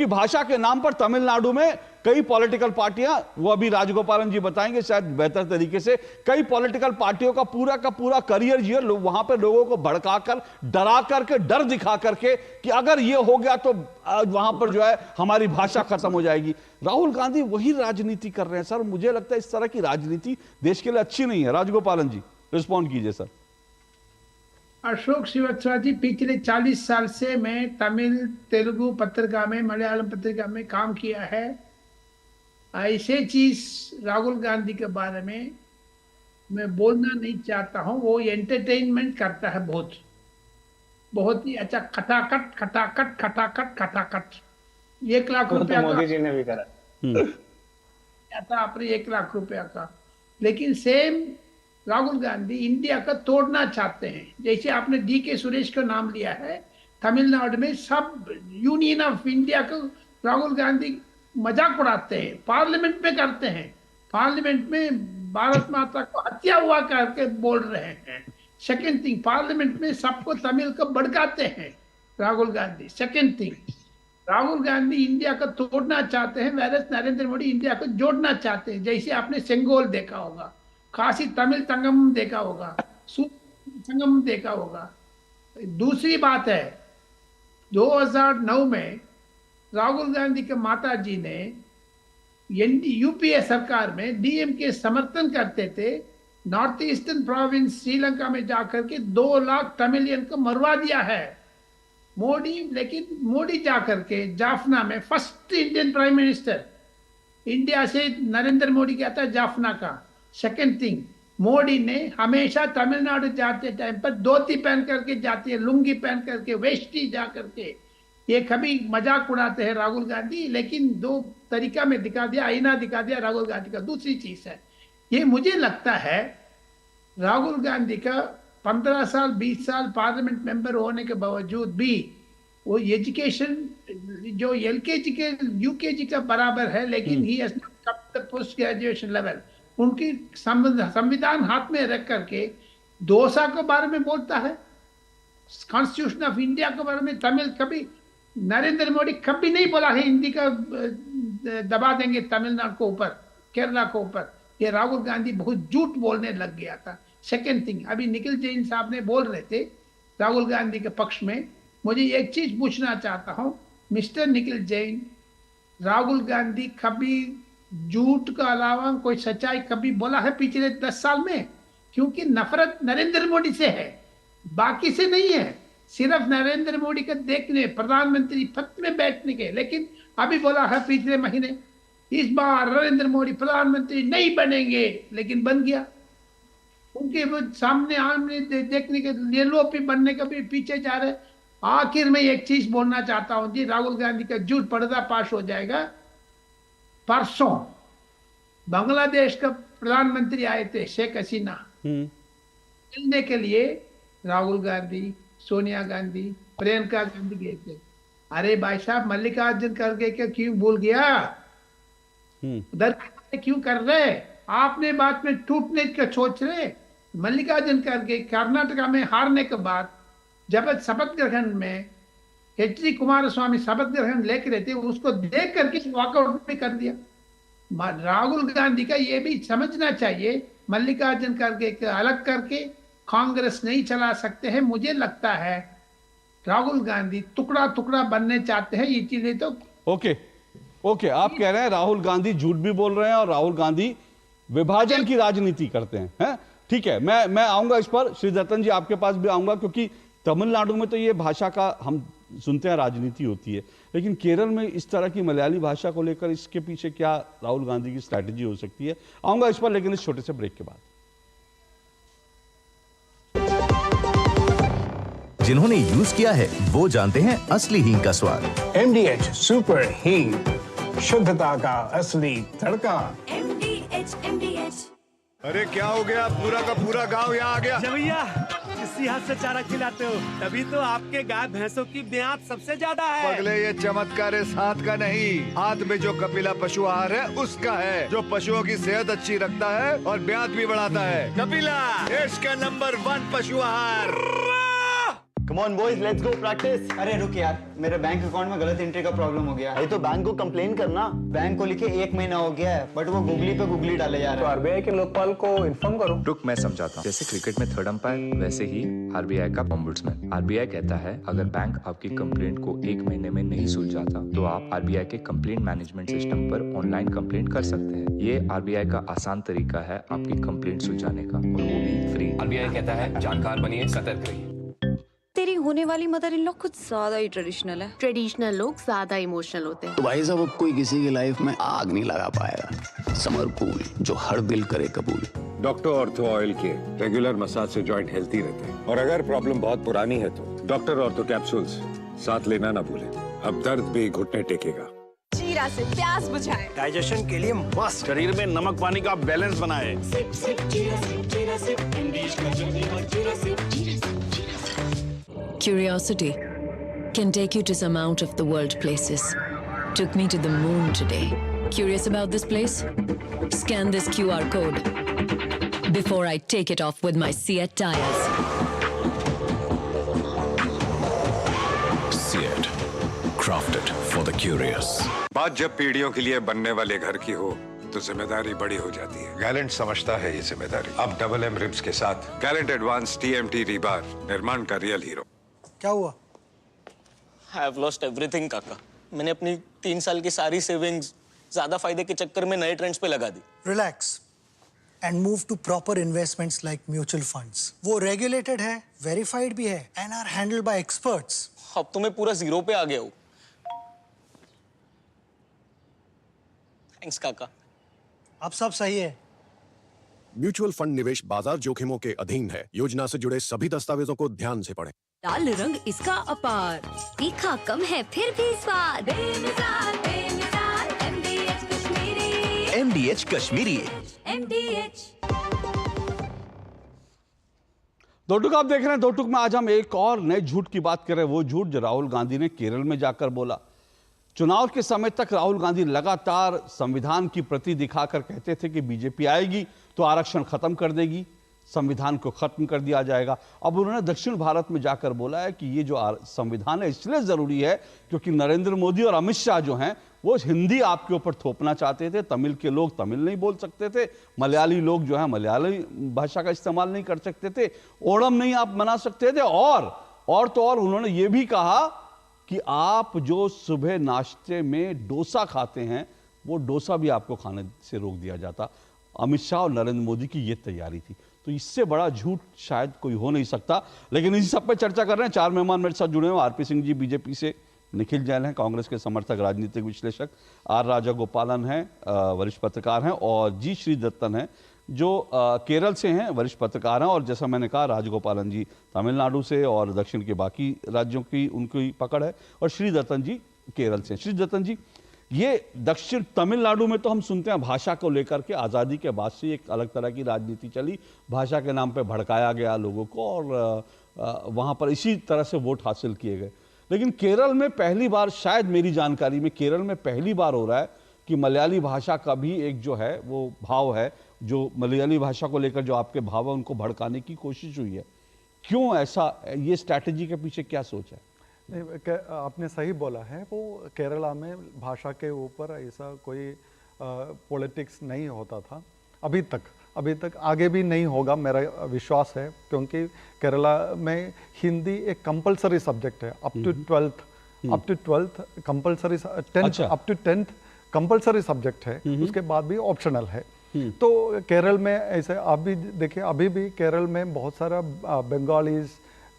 भाषा के नाम पर तमिलनाडु में कई पॉलिटिकल पार्टियां, वो अभी राजगोपालन जी बताएंगे शायद बेहतर तरीके से, कई पॉलिटिकल पार्टियों का पूरा करियर जो है वहां पे लोगों को भड़काकर, डरा करके, डर दिखा करके कि अगर ये हो गया तो वहां पर जो है हमारी भाषा खत्म हो जाएगी। राहुल गांधी वही राजनीति कर रहे हैं सर। मुझे लगता है इस तरह की राजनीति देश के लिए अच्छी नहीं है। राजगोपालन जी रिस्पॉन्ड कीजिए सर। अशोक श्रीवास्तव जी, पिछले 40 साल से मैं तमिल, तेलुगु पत्रिका में, मलयालम पत्रिका में काम किया है। ऐसे चीज राहुल गांधी के बारे में मैं बोलना नहीं चाहता हूं। वो एंटरटेनमेंट करता है, बहुत ही अच्छा, खटाखट खटाखट खटाखट खटाखट। 1 लाख रुपया मोदी जी ने भी करा था अपने 1 लाख रुपया का। लेकिन सेम राहुल गांधी इंडिया का तोड़ना चाहते हैं। जैसे आपने DK सुरेश का नाम लिया है, तमिलनाडु में सब यूनियन ऑफ इंडिया को राहुल गांधी मजाक उड़ाते हैं, पार्लियामेंट में करते हैं। पार्लियामेंट में भारत माता को हत्या हुआ करके बोल रहे हैं। सेकंड थिंग, पार्लियामेंट में सबको तमिल को भड़काते हैं Rahul Gandhi. Second thing, Rahul Gandhi India को तोड़ना चाहते हैं, वैरस नरेंद्र मोदी इंडिया को जोड़ना चाहते हैं। जैसे आपने सेंगोल देखा होगा, काशी तमिल संगम देखा होगा, संगम देखा होगा। दूसरी बात है, 2009 में राहुल गांधी के माता जी ने UPA सरकार में DM के समर्थन करते थे। नॉर्थ ईस्टर्न प्रोविंस श्रीलंका में जाकर के 2 लाख तमिलियन को मरवा दिया है मोदी। लेकिन मोदी जाकर के जाफना में, first Indian prime minister India से नरेंद्र मोदी क्या था जाफना का। सेकंड थिंग, मोदी ने हमेशा तमिलनाडु जाते टाइम पर धोती पहन करके जाती है, लुंगी पहन करके, वेष्टी जा करके। ये कभी मजाक उड़ाते हैं राहुल गांधी, लेकिन 2 तरीका में दिखा दिया, आईना दिखा दिया राहुल गांधी का। दूसरी चीज है, ये मुझे लगता है राहुल गांधी का 15 साल 20 साल पार्लियामेंट मेंबर होने के बावजूद भी वो एजुकेशन जो LKG के UKG का बराबर है, लेकिन he has not come the post graduation level. उनकी संविधान हाथ में रख करके डोसा के बारे में बोलता है, कॉन्स्टिट्यूशन ऑफ इंडिया के बारे में। तमिल कभी नरेंद्र मोदी कभी नहीं बोला है हिंदी का दबा देंगे तमिलनाडु को ऊपर, केरला को ऊपर। ये राहुल गांधी बहुत झूठ बोलने लग गया था। सेकंड थिंग, अभी निखिल जैन साहब ने बोल रहे थे राहुल गांधी के पक्ष में। मुझे एक चीज पूछना चाहता हूं मिस्टर निखिल जैन, राहुल गांधी कभी झूठ के अलावा कोई सच्चाई कभी बोला है पिछले 10 साल में? क्योंकि नफरत नरेंद्र मोदी से है, बाकी से नहीं है। सिर्फ नरेंद्र मोदी का देखने, प्रधानमंत्री पद में बैठने के। लेकिन अभी बोला है पिछले महीने इस बार नरेंद्र मोदी प्रधानमंत्री नहीं बनेंगे, लेकिन बन गया। उनके सामने आमने देखने के LOP बनने का भी पीछे जा रहे। आखिर में एक चीज बोलना चाहता हूं जी, राहुल गांधी का झूठ पर्दाफाश हो जाएगा। परसों बांग्लादेश का प्रधानमंत्री आए थे, शेख हसीना, मिलने के लिए राहुल गांधी, सोनिया गांधी, प्रियंका गांधी गए थे। अरे भाई साहब, मल्लिकार्जुन खड़गे के क्यों भूल गया? उधर क्यों कर रहे? आपने बात में टूटने का सोच रहे। मल्लिकार्जुन खड़गे कर्नाटका में हारने के बाद जब शपथ ग्रहण में एच.डी. कुमारस्वामी शपथ ग्रहण लेकर रहे थे, उसको देख करके वॉकआउट भी कर दिया। राहुल गांधी का ये भी समझना चाहिए, मल्लिकार्जुन खड़गे को अलग करके कांग्रेस नहीं चला सकते हैं। मुझे लगता है राहुल गांधी टुकड़ा टुकड़ा बनने चाहते हैं, इसीलिए तो। ओके, आप कह रहे हैं राहुल गांधी झूठ भी बोल रहे हैं और राहुल गांधी विभाजन की राजनीति करते हैं? ठीक है, मैं आऊंगा इस पर। श्री दत्तन जी, आपके पास भी आऊंगा, क्योंकि तमिलनाडु में तो ये भाषा का हम सुनते हैं राजनीति होती है, लेकिन केरल में इस तरह की मलयाली भाषा को लेकर इसके पीछे क्या राहुल गांधी की स्ट्रैटेजी हो सकती है? आऊंगा इस पर, लेकिन इस छोटे से ब्रेक के बाद। जिन्होंने यूज किया है वो जानते हैं असली हींग का स्वाद। MDH सुपर हींग, शुद्धता का असली तड़का। MDH। अरे क्या हो गया? पूरा का पूरा गांव यहाँ आ गया। भैया, इसी हाथ से चारा खिलाते हो, तभी तो आपके गाय भैंसों की ब्याज सबसे ज्यादा है। पगले, ये चमत्कार इस हाथ का नहीं, हाथ में जो कपिला पशु आहार है उसका है, जो पशुओं की सेहत अच्छी रखता है और ब्याज भी बढ़ाता है। कपिला, देश का नंबर 1 पशु आहार। Come on boys, let's go practice। अरे रुक यार, मेरे बैंक अकाउंट में गलत एंट्री का प्रॉब्लम हो गया है। तो बैंक को कंप्लेन करना। बैंक को लिखे 1 महीना हो गया है, बट वो गूगली पे गूगली डाले जा रहे हैं। तो आरबीआई के लोकपाल को इन्फॉर्म करो। रुक, मैं समझाता हूँ। जैसे क्रिकेट में 3rd अंपायर, वैसे ही आरबीआई का ओम्बुड्समैन। आरबीआई कहता है अगर बैंक आपकी कंप्लेंट को 1 महीने में नहीं सुलझाता तो आप आरबीआई के कंप्लेंट मैनेजमेंट सिस्टम पर ऑनलाइन कंप्लेंट कर सकते हैं। ये आरबीआई का आसान तरीका है आपकी कंप्लेंट सुलझाने का, और वो भी फ्री। आरबीआई कहता है जानकार बनिए, सतर्क रहिए। तेरी होने वाली मदर इन लॉ कुछ ज्यादा ही ट्रेडिशनल है। ट्रेडिशनल लोग ज्यादा इमोशनल होते हैं। तो भाई साहब, अब कोई किसी की लाइफ में आग नहीं लगा पाएगा। समर कूल, जो हर दिल करे कबूल। डॉक्टर ऑर्थो ऑयल के रेगुलर मसाज से जॉइंट हेल्थी रहते हैं। और अगर प्रॉब्लम बहुत पुरानी है तो डॉक्टर ऑर्थो कैप्सूल्स साथ लेना ना भूलें। अब दर्द भी घुटने टेकेगा। जीरा से प्यास बुझाए, डाइजेशन के लिए मस्त, शरीर में नमक पानी का बैलेंस बनाए। Curiosity can take you to some out of the world places. Took me to the moon today. Curious about this place? Scan this QR code before I take it off with my Seat tires. Seat, crafted for the curious. बात जब पीढ़ियों के लिए बनने वाले घर की हो तो जिम्मेदारी बड़ी हो जाती है। गैलेंट समझता है ये जिम्मेदारी। अब डबल M रिब्स के साथ गैलेंट एडवांस TMT रीबार, निर्माण का रियल हीरो। क्या हुआ? I have lost everything, काका। मैंने अपनी 3 साल की सारी सेविंग्स ज्यादा फायदे के चक्कर में नए ट्रेंड्स पे लगा दी। Relax and move to proper investments like mutual funds. वो regulated है, verified भी है and are handled by experts. अब तो मैं पूरा जीरो पे आ गया हूँ। थैंक्स काका। अब सब सही है। म्यूचुअल फंड निवेश बाजार जोखिमों के अधीन है। योजना से जुड़े सभी दस्तावेजों को ध्यान से पढ़ें। लाल रंग इसका अपार, तीखा कम है फिर भी स्वाद। बेमिसाल बेमिसाल MDH Kashmiri. MDH Kashmiri. MDH। दो टुक आप देख रहे हैं। दो टुक में आज हम एक और नए झूठ की बात कर रहे हैं। वो झूठ जो राहुल गांधी ने केरल में जाकर बोला। चुनाव के समय तक राहुल गांधी लगातार संविधान की प्रति दिखाकर कहते थे कि बीजेपी आएगी तो आरक्षण खत्म कर देगी, संविधान को खत्म कर दिया जाएगा। अब उन्होंने दक्षिण भारत में जाकर बोला है कि ये जो संविधान है इसलिए जरूरी है क्योंकि नरेंद्र मोदी और अमित शाह जो हैं वो हिंदी आपके ऊपर थोपना चाहते थे। तमिल के लोग तमिल नहीं बोल सकते थे, मलयाली लोग जो है मलयाली भाषा का इस्तेमाल नहीं कर सकते थे, ओणम नहीं आप मना सकते थे, और तो और उन्होंने ये भी कहा कि आप जो सुबह नाश्ते में डोसा खाते हैं वो डोसा भी आपको खाने से रोक दिया जाता। अमित शाह और नरेंद्र मोदी की ये तैयारी थी। तो इससे बड़ा झूठ शायद कोई हो नहीं सकता। लेकिन इसी सब पे चर्चा कर रहे हैं। 4 मेहमान मेरे साथ जुड़े हैं। आरपी सिंह जी बीजेपी से, निखिल जैन हैं कांग्रेस के समर्थक राजनीतिक विश्लेषक, आर राजागोपालन हैं वरिष्ठ पत्रकार हैं, और जी श्री दत्तन हैं जो केरल से हैं, वरिष्ठ पत्रकार हैं। और जैसा मैंने कहा राजगोपालन जी तमिलनाडु से और दक्षिण के बाकी राज्यों की उनकी पकड़ है, और श्री दत्तन जी केरल से। श्री दत्तन जी, ये दक्षिण तमिलनाडु में तो हम सुनते हैं भाषा को लेकर के आज़ादी के बाद से एक अलग तरह की राजनीति चली, भाषा के नाम पे भड़काया गया लोगों को और वहाँ पर इसी तरह से वोट हासिल किए गए। लेकिन केरल में पहली बार, शायद मेरी जानकारी में केरल में पहली बार हो रहा है कि मलयाली भाषा का भी एक जो है वो भाव है, जो मलयाली भाषा को लेकर जो आपके भाव है उनको भड़काने की कोशिश हुई है। क्यों ऐसा, ये स्ट्रैटेजी के पीछे क्या सोच है? नहीं, आपने सही बोला है। वो केरला में भाषा के ऊपर ऐसा कोई पॉलिटिक्स नहीं होता था अभी तक आगे भी नहीं होगा, मेरा विश्वास है, क्योंकि केरला में हिंदी एक कंपलसरी सब्जेक्ट है up to 12th compulsory, 10th up to 10th compulsory subject है, उसके बाद भी ऑप्शनल है। तो केरल में ऐसे आप भी देखिए, अभी भी केरल में बहुत सारा बंगालीज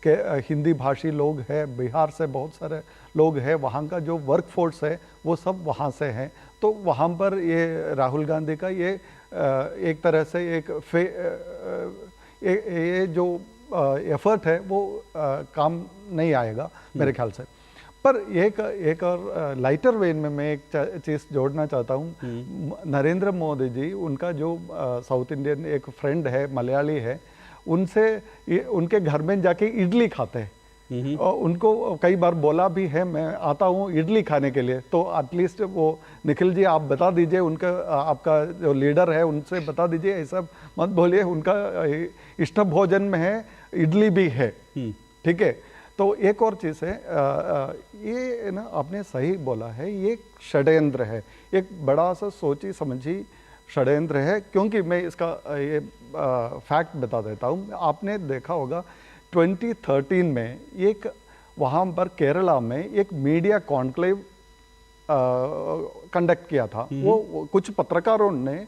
के हिंदी भाषी लोग हैं, बिहार से बहुत सारे लोग हैं, वहाँ का जो वर्क फोर्स है वो सब वहाँ से हैं। तो वहाँ पर ये राहुल गांधी का ये एक तरह से ये जो एफर्ट है वो काम नहीं आएगा मेरे ख्याल से। पर एक और लाइटर वेन में मैं एक चीज़ जोड़ना चाहता हूँ। नरेंद्र मोदी जी, उनका जो साउथ इंडियन एक फ्रेंड है, मलयाली है, उनसे उनके घर में जाके इडली खाते हैं। और उनको कई बार बोला भी है मैं आता हूँ इडली खाने के लिए, तो एटलीस्ट वो निखिल जी आप बता दीजिए, उनका आपका जो लीडर है उनसे बता दीजिए ऐसा मत बोलिए, उनका इष्ट भोजन में है इडली भी है, ठीक है। तो एक और चीज़ है, ये ना आपने सही बोला है, ये षड्यंत्र है, एक बड़ा सा सोची समझी षड्यंत्र है। क्योंकि मैं इसका ये फैक्ट बता देता हूँ। आपने देखा होगा 2013 में एक वहाँ पर केरला में एक मीडिया कॉन्क्लेव कंडक्ट किया था। वो कुछ पत्रकारों ने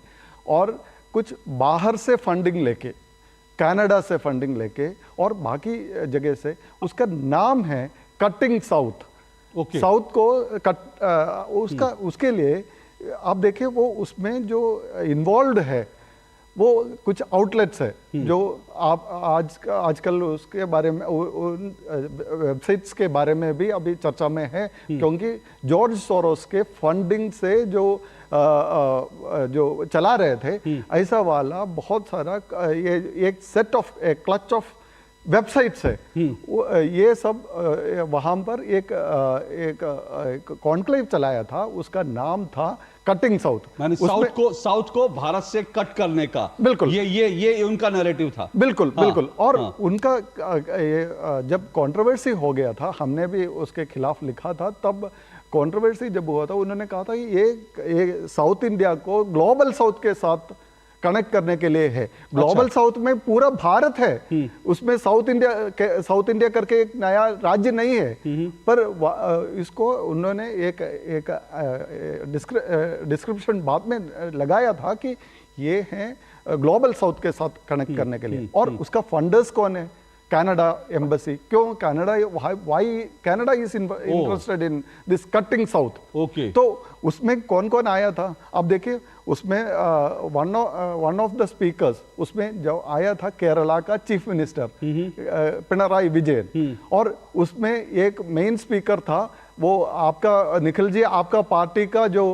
और कुछ बाहर से फंडिंग लेके, कनाडा से फंडिंग लेके और बाकी जगह से, उसका नाम है कटिंग साउथ। साउथ को उसके लिए आप देखिए वो उसमें जो इन्वॉल्व है वो कुछ आउटलेट्स है जो आप आजकल उसके बारे में, वेबसाइट्स के बारे में भी अभी चर्चा में है, क्योंकि जॉर्ज सोरोस के फंडिंग से जो चला रहे थे, ऐसा वाला बहुत सारा ये एक सेट ऑफ, एक क्लच ऑफ वेबसाइट्स है। ये सब वहाँ पर एक कॉन्क्लेव चलाया था, उसका नाम था कटिंग साउथ। यानी साउथ को भारत से कट करने का, बिल्कुल ये उनका नैरेटिव था। बिल्कुल बिल्कुल। और उनका जब कंट्रोवर्सी हो गया था, हमने भी उसके खिलाफ लिखा था, तब कंट्रोवर्सी जब हुआ था उन्होंने कहा था ये साउथ इंडिया को ग्लोबल साउथ के साथ कनेक्ट करने के लिए है। ग्लोबल साउथ में पूरा भारत है, उसमें साउथ इंडिया करके एक नया राज्य नहीं है। पर इसको उन्होंने एक डिस्क्रिप्शन बाद में लगाया था कि ये है ग्लोबल साउथ के साथ कनेक्ट करने के लिए। और उसका फंडर्स कौन है? Canada embassy. क्यों Canada? Why Canada is interested in this cutting south? Okay. तो उसमें कौन कौन आया था आप देखिए, उसमें वन ऑफ द स्पीकर्स उसमें जो आया था केरला का चीफ मिनिस्टर पिनराई विजयन, और उसमें एक मेन स्पीकर था वो आपका निखिल जी, आपका पार्टी का जो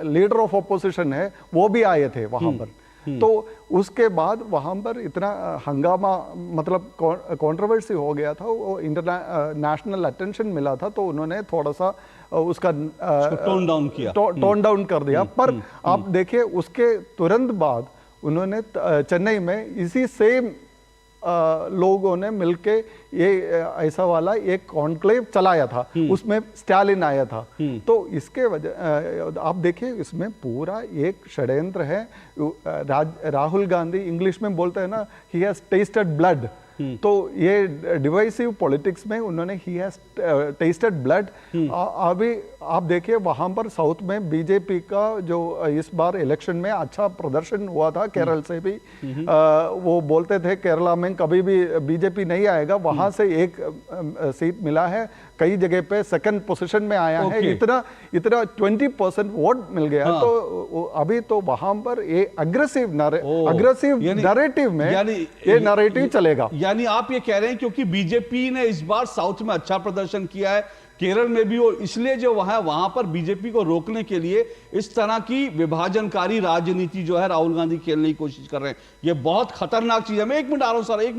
लीडर ऑफ ऑपोजिशन है वो भी आए थे वहां पर। तो उसके बाद वहां पर इतना हंगामा, मतलब कंट्रोवर्सी हो गया था, वो इंटरनेशनल अटेंशन मिला था, तो उन्होंने थोड़ा सा उसका टोन डाउन किया, टोन डाउन कर दिया। पर आप देखिए उसके तुरंत बाद उन्होंने चेन्नई में इसी सेम लोगों ने मिलके ये ऐसा वाला एक कॉन्क्लेव चलाया था, उसमें स्टालिन आया था। तो इसके वजह आप देखिए इसमें पूरा एक षड्यंत्र है। राहुल गांधी इंग्लिश में बोलते हैं ना, ही हैज टेस्टेड ब्लड। तो ये डिवाइसिव पॉलिटिक्स में उन्होंने ही हैज टेस्टेड ब्लड। अभी आप देखिए वहां पर साउथ में बीजेपी का जो इस बार इलेक्शन में अच्छा प्रदर्शन हुआ था, केरल से भी वो बोलते थे केरला में कभी भी बीजेपी नहीं आएगा, वहां से एक सीट मिला है, कई जगह पे सेकंड पोजीशन में आया है, इतना 20% वोट मिल गया। तो अभी तो वहां पर ये अग्रेसिव नैरेटिव में ये नैरेटिव चलेगा। यानी आप ये कह रहे हैं क्योंकि बीजेपी ने इस बार साउथ में अच्छा प्रदर्शन किया है, केरल में भी हो, इसलिए जो वहां पर बीजेपी को रोकने के लिए इस तरह की विभाजनकारी राजनीति जो है राहुल गांधी खेलने की कोशिश कर रहे हैं। ये बहुत खतरनाक चीज है। मैं 1 मिनट आ रहा हूं सर, 1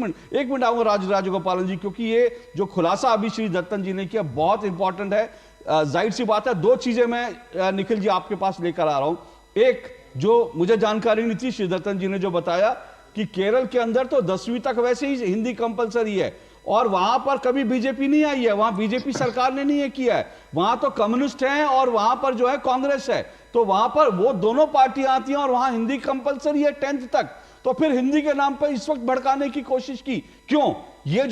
मिनट आऊंगा राजगोपालन जी, क्योंकि ये जो खुलासा अभी श्री दत्तन जी ने किया बहुत इंपॉर्टेंट है। जाहिर सी बात है, 2 चीजें मैं निखिल जी आपके पास लेकर आ रहा हूं। एक, जो मुझे जानकारी नहीं थी, श्री दत्तन जी ने जो बताया कि केरल के अंदर तो 10वीं तक वैसे ही हिंदी कंपलसरी है और वहां पर कभी बीजेपी नहीं आई है, वहां बीजेपी सरकार ने नहीं किया है, वहां तो कम्युनिस्ट हैं और वहां पर जो है कांग्रेस है, तो वहां पर वो दोनों पार्टियां आती हैं और वहां हिंदी कंपलसरी है 10th तक। तो फिर हिंदी के नाम पर इस वक्त भड़काने की कोशिश की क्यों? ये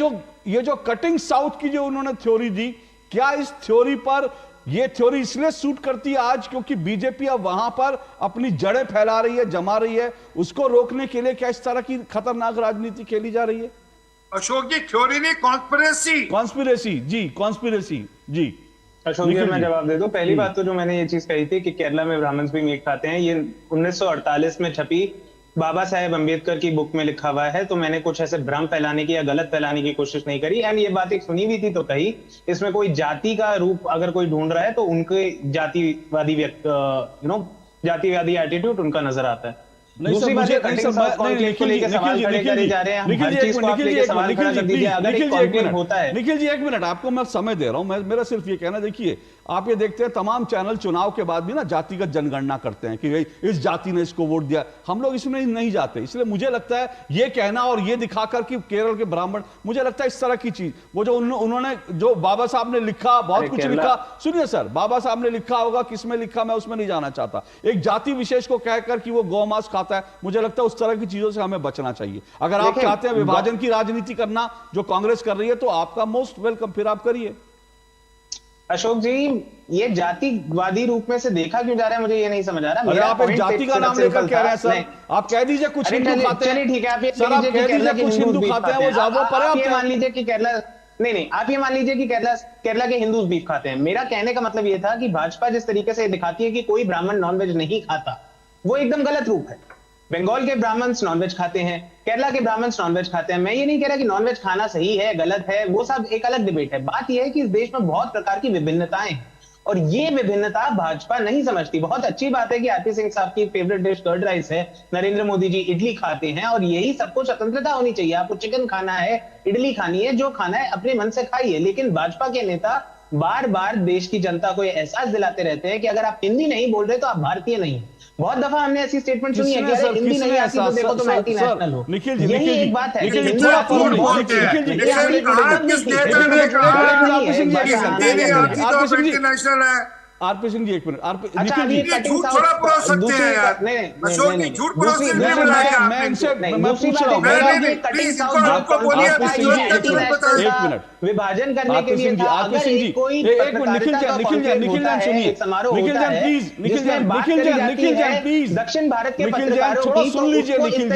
जो कटिंग साउथ की जो उन्होंने थ्योरी दी, क्या इस थ्योरी पर, ये थ्योरी इसलिए सूट करती है आज क्योंकि बीजेपी अब वहां पर अपनी जड़ें फैला रही है, जमा रही है, उसको रोकने के लिए क्या इस तरह की खतरनाक राजनीति खेली जा रही है? अशोक जी, थ्योरी नहीं, कॉन्स्पिरेसी जी। अशोक जी, मैं जवाब दे दूं। पहली बात तो जो मैंने ये चीज कही थी कि केरला में ब्राह्मण्स भी मीट खाते हैं, ये 1948 में छपी बाबा साहेब अंबेडकर की बुक में लिखा हुआ है, तो मैंने कुछ ऐसे भ्रम फैलाने की या गलत फैलाने की कोशिश नहीं करी। एंड ये बात एक सुनी भी थी तो कही, इसमें कोई जाति का रूप अगर कोई ढूंढ रहा है तो उनके जातिवादी एटीट्यूड उनका नजर आता है। दूसरी बात ये कटिंग साउथ कॉन्फ्लिक्ट को लेकर सवाल खड़े करे जा रहे हैं, हर चीज को आप लेकर सवाल खड़ा कर दीजिए। अगर एक कॉन्फ्लिक्ट होता है, निखिल जी 1 मिनट आपको मैं समय दे रहा हूं। मेरा सिर्फ ये कहना, देखिए आप ये देखते हैं तमाम चैनल चुनाव के बाद भी ना जातिगत जनगणना करते हैं कि इस जाति ने इसको वोट दिया, हम लोग इसमें नहीं जाते। इसलिए मुझे लगता है ये कहना और ये दिखाकर कि केरल के ब्राह्मण, मुझे लगता है इस तरह की चीज, वो जो उन्होंने जो बाबा साहब ने लिखा, बहुत कुछ लिखा, सुनिए सर, बाबा साहब ने लिखा होगा, किसमें लिखा मैं उसमें नहीं जाना चाहता, एक जाति विशेष को कहकर कि वो गौमांस खाता है, मुझे लगता है उस तरह की चीजों से हमें बचना चाहिए। अगर आप चाहते हैं विभाजन की राजनीति करना जो कांग्रेस कर रही है, तो आपका मोस्ट वेलकम, फिर आप करिए। अशोक जी, ये जातिवादी रूप में से देखा क्यों जा रहा है, मुझे ये नहीं समझ आ रहा। अरे आप एक जाति का नाम लेकर कह रहे हैं सर, आप कह दीजिए कुछ हिंदू खाते हैं, ठीक है, आप ये सर आप कह दीजिए कुछ हिंदू खाते हैं, वो ज्यादा पर्याप्त है। मान लीजिए कि केरला, नहीं, आप ये मान लीजिए कि केरला के हिंदूज बीफ खाते हैं। मेरा कहने का मतलब ये था कि भाजपा जिस तरीके से दिखाती है कि कोई ब्राह्मण नॉनवेज नहीं खाता, वो एकदम गलत रूप है। बंगाल के ब्राह्मण्स नॉनवेज खाते हैं, केरला के ब्राह्मण्स नॉनवेज खाते हैं। मैं ये नहीं कह रहा कि नॉनवेज खाना सही है गलत है, वो सब एक अलग डिबेट है। बात यह है कि इस देश में बहुत प्रकार की विभिन्नताएं हैं और ये विभिन्नता भाजपा नहीं समझती। बहुत अच्छी बात है कि आरपी सिंह साहब की फेवरेट डिश कर्ड राइस है, नरेंद्र मोदी जी इडली खाते हैं और यही सबको स्वतंत्रता होनी चाहिए। आपको चिकन खाना है, इडली खानी है, जो खाना है अपने मन से खाइए। लेकिन भाजपा के नेता बार बार देश की जनता को यह एहसास दिलाते रहते हैं कि अगर आप हिंदी नहीं बोल रहे तो आप भारतीय नहीं। बहुत दफा हमने ऐसी स्टेटमेंट सुनी है कि अरे हिंदी नहीं आती तो देखो तुम एंटी नेशनल हो। यही एक बात है। आरपी सिंह जी 1 मिनट, झूठ थोड़ा परोस सकते हैं यार, अशोक जी झूठ परोस नहीं बुलाया। मैं इनसे मैं पूछ रहा हूं, एक मिनट, विभाजन करने के लिए आरपी सिंह जी एक मिनट, निखिल जान सुनिए, निखिल जान प्लीज, दक्षिण भारत के पत्रकारों थोड़ा सुन लीजिए निखिल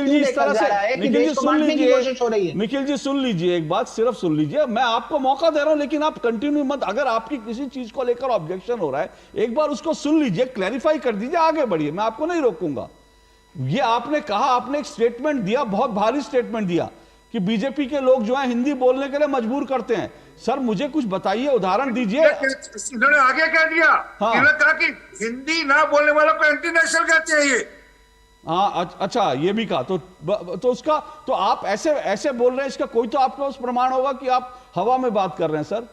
जी इस तरह से, निखिल जी सुन लीजिए एक बात, सिर्फ सुन लीजिए, मैं आपको मौका दे रहा हूं लेकिन आप कंटिन्यू मत। अगर आपकी किसी चीज को लेकर ऑब्जेक्शन हो रहा है, एक बार उसको सुन लीजिए, क्लैरिफाई कर दीजिए, आगे बढ़िए, मैं आपको नहीं रोकूंगा। ये आपने कहा, आपने एक स्टेटमेंट दिया, बहुत भारी स्टेटमेंट दिया कि बीजेपी के लोग जो है हिंदी बोलने के लिए मजबूर करते हैं। सर मुझे कुछ बताइए, उदाहरण दीजिए। इन्होंने आगे क्या दिया? हाँ। इन्होंने कहा कि हिंदी ना बोलने वालों को एंटी नेशनल कहते हैं ये। हाँ अच्छा, ये भी कहा तो उसका तो आप ऐसे बोल रहे हैं, इसका कोई तो आपके पास प्रमाण होगा कि आप हवा में बात कर रहे हैं सर।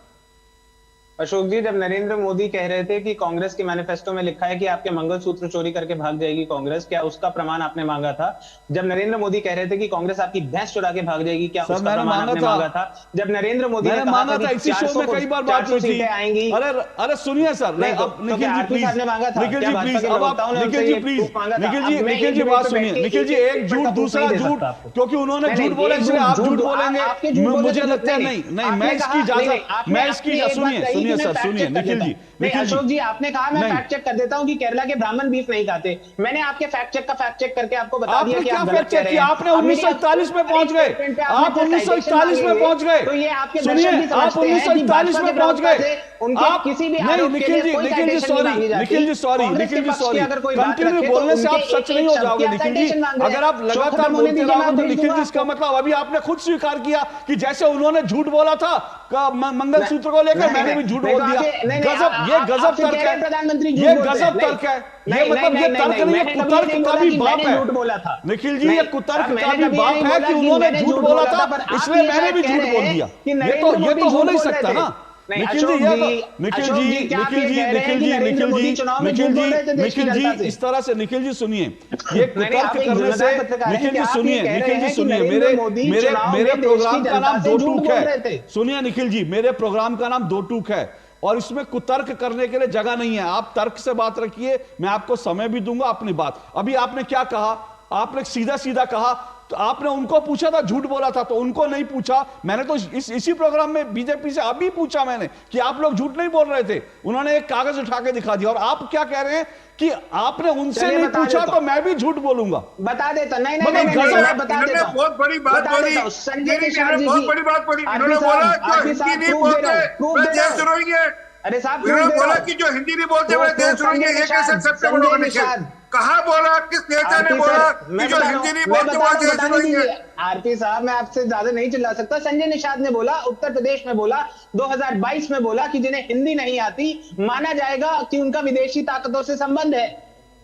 अशोक जी, जब नरेंद्र मोदी कह रहे थे कि कांग्रेस के मैनिफेस्टो में लिखा है कि आपके मंगलसूत्र चोरी करके भाग जाएगी कांग्रेस, क्या उसका प्रमाण आपने मांगा था? जब नरेंद्र मोदी कह रहे थे कि कांग्रेस आपकी भैंस चुरा के भाग जाएगी, क्या उसका प्रमाण आपने मांगा था? जब नरेंद्र मोदी ने कहा था कि 400 कई बार बात हुई थी, आएंगी, अरे सुनिए sir, Nikhil ji please, Nikhil ji please, अब आप निखिल जी प्लीज, निखिल जी बात सुनिए, निखिल जी एक झूठ दूसरा झूठ, क्योंकि उन्होंने झूठ बोला इसलिए आप झूठ बोलेंगे, मुझे लगता है नहीं, मैं इसकी इजाजत, मैं इसकी सुनिए अशोक जी, आपने कहा मैं फैक्ट चेक कर देता हूं कि केरला के ब्राह्मण बीफ नहीं खाते। मैंने आपके फैक्ट चेक करके आपको बता दिया कि आप गलत कह रहे हैं। आपने 1941 में पहुंच गए, आप 1941 में पहुंच गए, तो ये आपके सुनिए, आप 1941 में पहुंच गए, आप किसी भी नहीं, निखिल जी सॉरी, कंटिन्यू बोलने से आप सच नहीं हो जाओगे निखिल जी। अगर आप लगातार बोलते रहोगे तो निखिल जी, इसका मतलब अभी आपने खुद स्वीकार किया कि जैसे उन्होंने झूठ बोला था मंगलसूत्र को लेकर मैंने भी झूठ बोल दिया। गजब, ये गजब तर्क है, ये गजब तर्क है, ये मतलब ये तर्क नहीं है, कुतर्क का भी बाप है निखिल जी, ये कुतर्क का भी बाप है कि उन्होंने झूठ बोला था इसलिए मैंने भी झूठ बोल दिया। ये तो हो नहीं सकता ना निखिल जी, इस तरह से निखिल जी सुनिए, ये कुतर्क करने से निखिल जी सुनिए, मेरे प्रोग्राम का नाम दो टूक है। सुनिए निखिल जी, मेरे प्रोग्राम का नाम दो टूक है और इसमें कुतर्क करने के लिए जगह नहीं है। आप तर्क से बात रखिए, मैं आपको समय भी दूंगा अपनी बात। अभी आपने क्या कहा, आपने सीधा सीधा कहा, तो आपने उनको पूछा था झूठ बोला था, तो उनको नहीं पूछा। मैंने तो इसी प्रोग्राम में बीजेपी से अभी पूछा मैंने कि आप लोग झूठ नहीं बोल रहे थे, उन्होंने एक कागज उठा के दिखा दिया। और आप क्या कह रहे हैं कि आपने उनसे नहीं पूछा तो मैं भी झूठ बोलूंगा। बता देता नहीं, बहुत बड़ी बात बोली, बहुत बड़ी बात बोली। इन्होंने बोला जो हिंदी नहीं बोलते वे देशद्रोही। अरे साहब, इन्होंने बोला कि जो हिंदी नहीं बोलते वे देशद्रोही। ये कैसे एक्सेप्टेबल होगा निखिल? कहाँ बोला, किस नेता ने बोला कि जो हिंदी नहीं बोलते वो देशद्रोही है? आरपी साहब, मैं आपसे ज्यादा नहीं चिल्ला सकता। संजय निषाद ने बोला, उत्तर प्रदेश में बोला, 2022 में बोला कि जिन्हें हिंदी नहीं आती माना जाएगा कि उनका विदेशी ताकतों से संबंध है।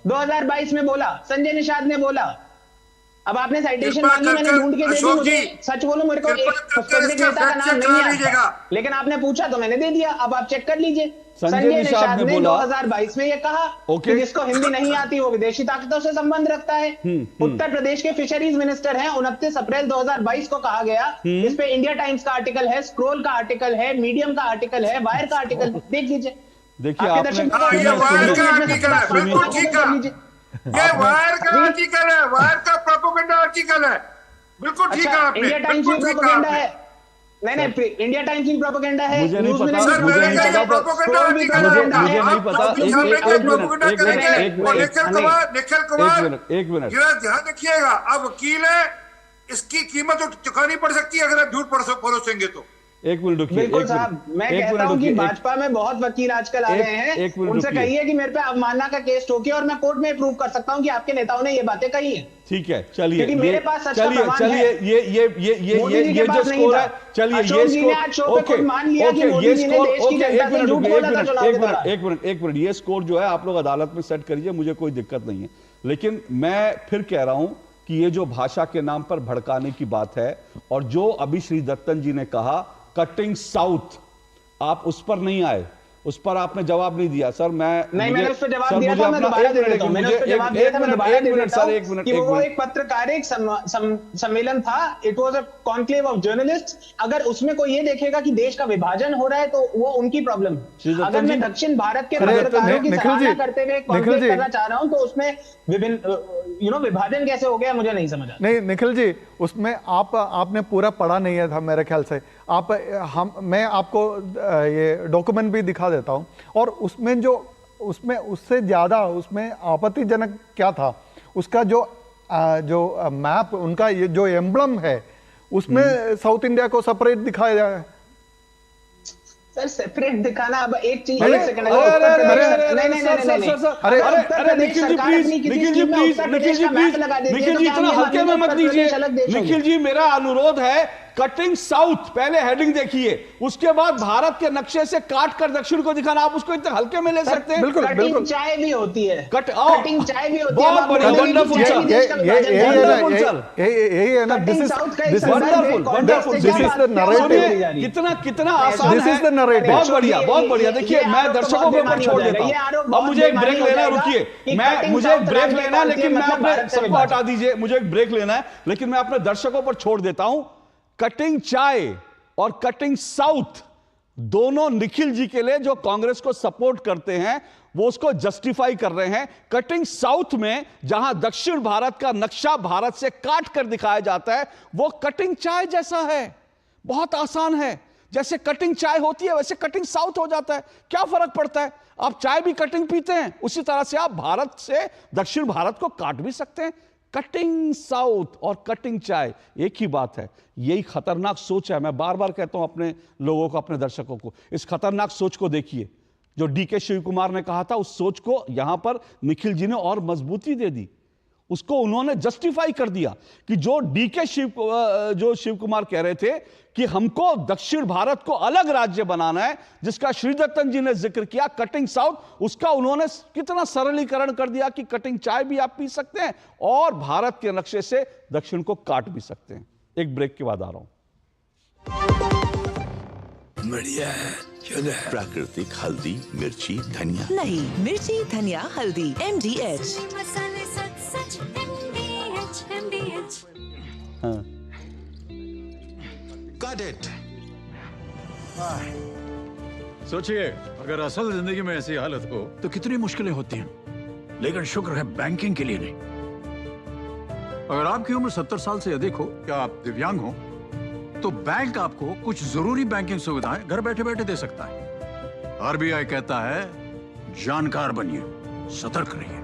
2022 में बोला, संजय निषाद ने बोला। अब आपने साइटेशन मांगी, मैंने ढूंढ के दे दी। मुझे सच बोलो, मेरे को एक स्पेसिफिक नेता का नाम नहीं आता, लेकिन आपने पूछा तो मैंने दे दिया। अब आप चेक कर लीजिए। संजय निषाद ने 2022 में ये कहा कि जिसको हिंदी नहीं आती वो विदेशी ताकतों से संबंध रखता है। उत्तर प्रदेश के फिशरीज मिनिस्टर हैं। 29 अप्रैल 2022 को कहा गया। इस पे इंडिया टाइम्स का आर्टिकल है, स्क्रोल का आर्टिकल है, मीडियम का आर्टिकल है, वायर का आर्टिकल, देख लीजिए। देखिए, ये वायर का आर्टिकल है, बिल्कुल ठीक है। ये वायर का आर्टिकल है, वायर का प्रोपेगेंडा आर्टिकल है, बिल्कुल ठीक है आपने। इंडिया टाइम्स की प्रोपेगेंडा है। नहीं, इंडिया टाइम्स की प्रोपेगेंडा है। मुझे नहीं पता, एक मिनट ध्यान रखिएगा। अब वकील है, इसकी कीमत तो चुकानी पड़ सकती है अगर आप झूठ परोसेंगे तो। एक मिनट रुकिए। बिल्कुल साहब, मैं कहता हूं कि भाजपा में बहुत वकील आजकल आ गए हैं, उनसे कहिए कि मेरे पे अवमानना का केस ठोकिए और मैं कोर्ट में प्रूव कर सकता हूं कि आपके नेताओं ने ये बातें कही हैं। ठीक है, चलिए, क्योंकि मेरे पास सच का प्रमाण है। चलिए, ये जो स्कोर है, चलिए ये स्कोर, ओके, एक मिनट, ये स्कोर जो है आप लोग अदालत में सेट करिए, मुझे कोई दिक्कत नहीं है। लेकिन मैं फिर कह रहा हूं कि ये जो भाषा के नाम पर भड़काने की बात है, और जो अभी श्री दत्तन जी ने कहा कटिंग साउथ, आप उस पर नहीं आए, उस पर आपने जवाब नहीं दिया। सर मैंने उस पर जवाब दिया था, मैं दोबारा दे देता हूं। मैंने उस पर जवाब दिया था, मैं दोबारा दे देता हूं कि वो एक पत्रकारिक सम्मेलन था। It was a conclave of journalist. अगर उसमें कोई ये देखेगा कि देश का विभाजन हो रहा है तो वो उनकी प्रॉब्लम। अगर मैं दक्षिण भारत के पत्रकारों की सराहना करते हुए कॉन्क्लेव करना चाह रहा हूं तो उसमें विभिन्न विभाजन कैसे हो गया मुझे नहीं समझ आ। नहीं निखिल जी, उसमें आपने पूरा पढ़ा नहीं है था मेरे ख्याल से। मैं आपको ये डॉक्यूमेंट भी दिखा देता हूं, और उसमें उससे ज्यादा उसमें आपत्तिजनक क्या था, उसका जो मैप, उनका ये जो एम्ब्लम है उसमें साउथ इंडिया को सेपरेट दिखाया जाए। सर सेपरेट दिखाना, अब एक चीज, अरे निखिल जी इतना हल्के में मत लीजिए। निखिल जी, मेरा अनुरोध है, कटिंग साउथ पहले हेडिंग देखिए, उसके बाद भारत के नक्शे से काट कर दक्षिण को दिखाना। आप उसको इतने हल्के में ले सकते हैं? बिल्कुल, कटिंग चाय भी होती है, कटिंग चाय भी होती है। बहुत बढ़िया, वंडरफुल सर, यही है ना, this is wonderful, this is the narrative. कितना आसान है, बहुत बढ़िया। देखिए, मैं दर्शकों के ऊपर छोड़ देता हूं। अब मुझे एक ब्रेक लेना है, रुकिए, मुझे एक ब्रेक लेना है, लेकिन मैं अपने सबको हटा दीजिए, मुझे एक ब्रेक लेना है, लेकिन मैं अपने दर्शकों पर छोड़ देता हूं। कटिंग चाय और कटिंग साउथ दोनों निखिल जी के लिए, जो कांग्रेस को सपोर्ट करते हैं, वो उसको जस्टिफाई कर रहे हैं। कटिंग साउथ में जहां दक्षिण भारत का नक्शा भारत से काट कर दिखाया जाता है, वो कटिंग चाय जैसा है, बहुत आसान है। जैसे कटिंग चाय होती है वैसे कटिंग साउथ हो जाता है। क्या फर्क पड़ता है? आप चाय भी कटिंग पीते हैं, उसी तरह से आप भारत से दक्षिण भारत को काट भी सकते हैं। कटिंग साउथ और कटिंग चाय एक ही बात है। यही खतरनाक सोच है। मैं बार बार कहता हूं अपने लोगों को, अपने दर्शकों को, इस खतरनाक सोच को देखिए। जो डीके शिव कुमार ने कहा था, उस सोच को यहां पर निखिल जी ने और मजबूती दे दी। उसको उन्होंने जस्टिफाई कर दिया कि जो शिव कुमार कह रहे थे कि हमको दक्षिण भारत को अलग राज्य बनाना है, जिसका श्रीदत्तन जी ने जिक्र किया, कटिंग साउथ, उसका उन्होंने कितना सरलीकरण कर दिया कि कटिंग चाय भी आप पी सकते हैं और भारत के नक्शे से दक्षिण को काट भी सकते हैं। एक ब्रेक के बाद आ रहा हूं। बढ़िया है, प्राकृतिक हल्दी, मिर्ची, धनिया। नहीं, मिर्ची, धनिया, हल्दी, MDH। हाँ। Got it. सोचिए, अगर असल जिंदगी में ऐसी हालत हो तो कितनी मुश्किलें होती हैं, लेकिन शुक्र है बैंकिंग के लिए नहीं। अगर आपकी उम्र 70 साल से अधिक हो या आप दिव्यांग हो तो बैंक आपको कुछ जरूरी बैंकिंग सुविधाएं घर बैठे बैठे दे सकता है। RBI कहता है जानकार बनिए, सतर्क रहिए।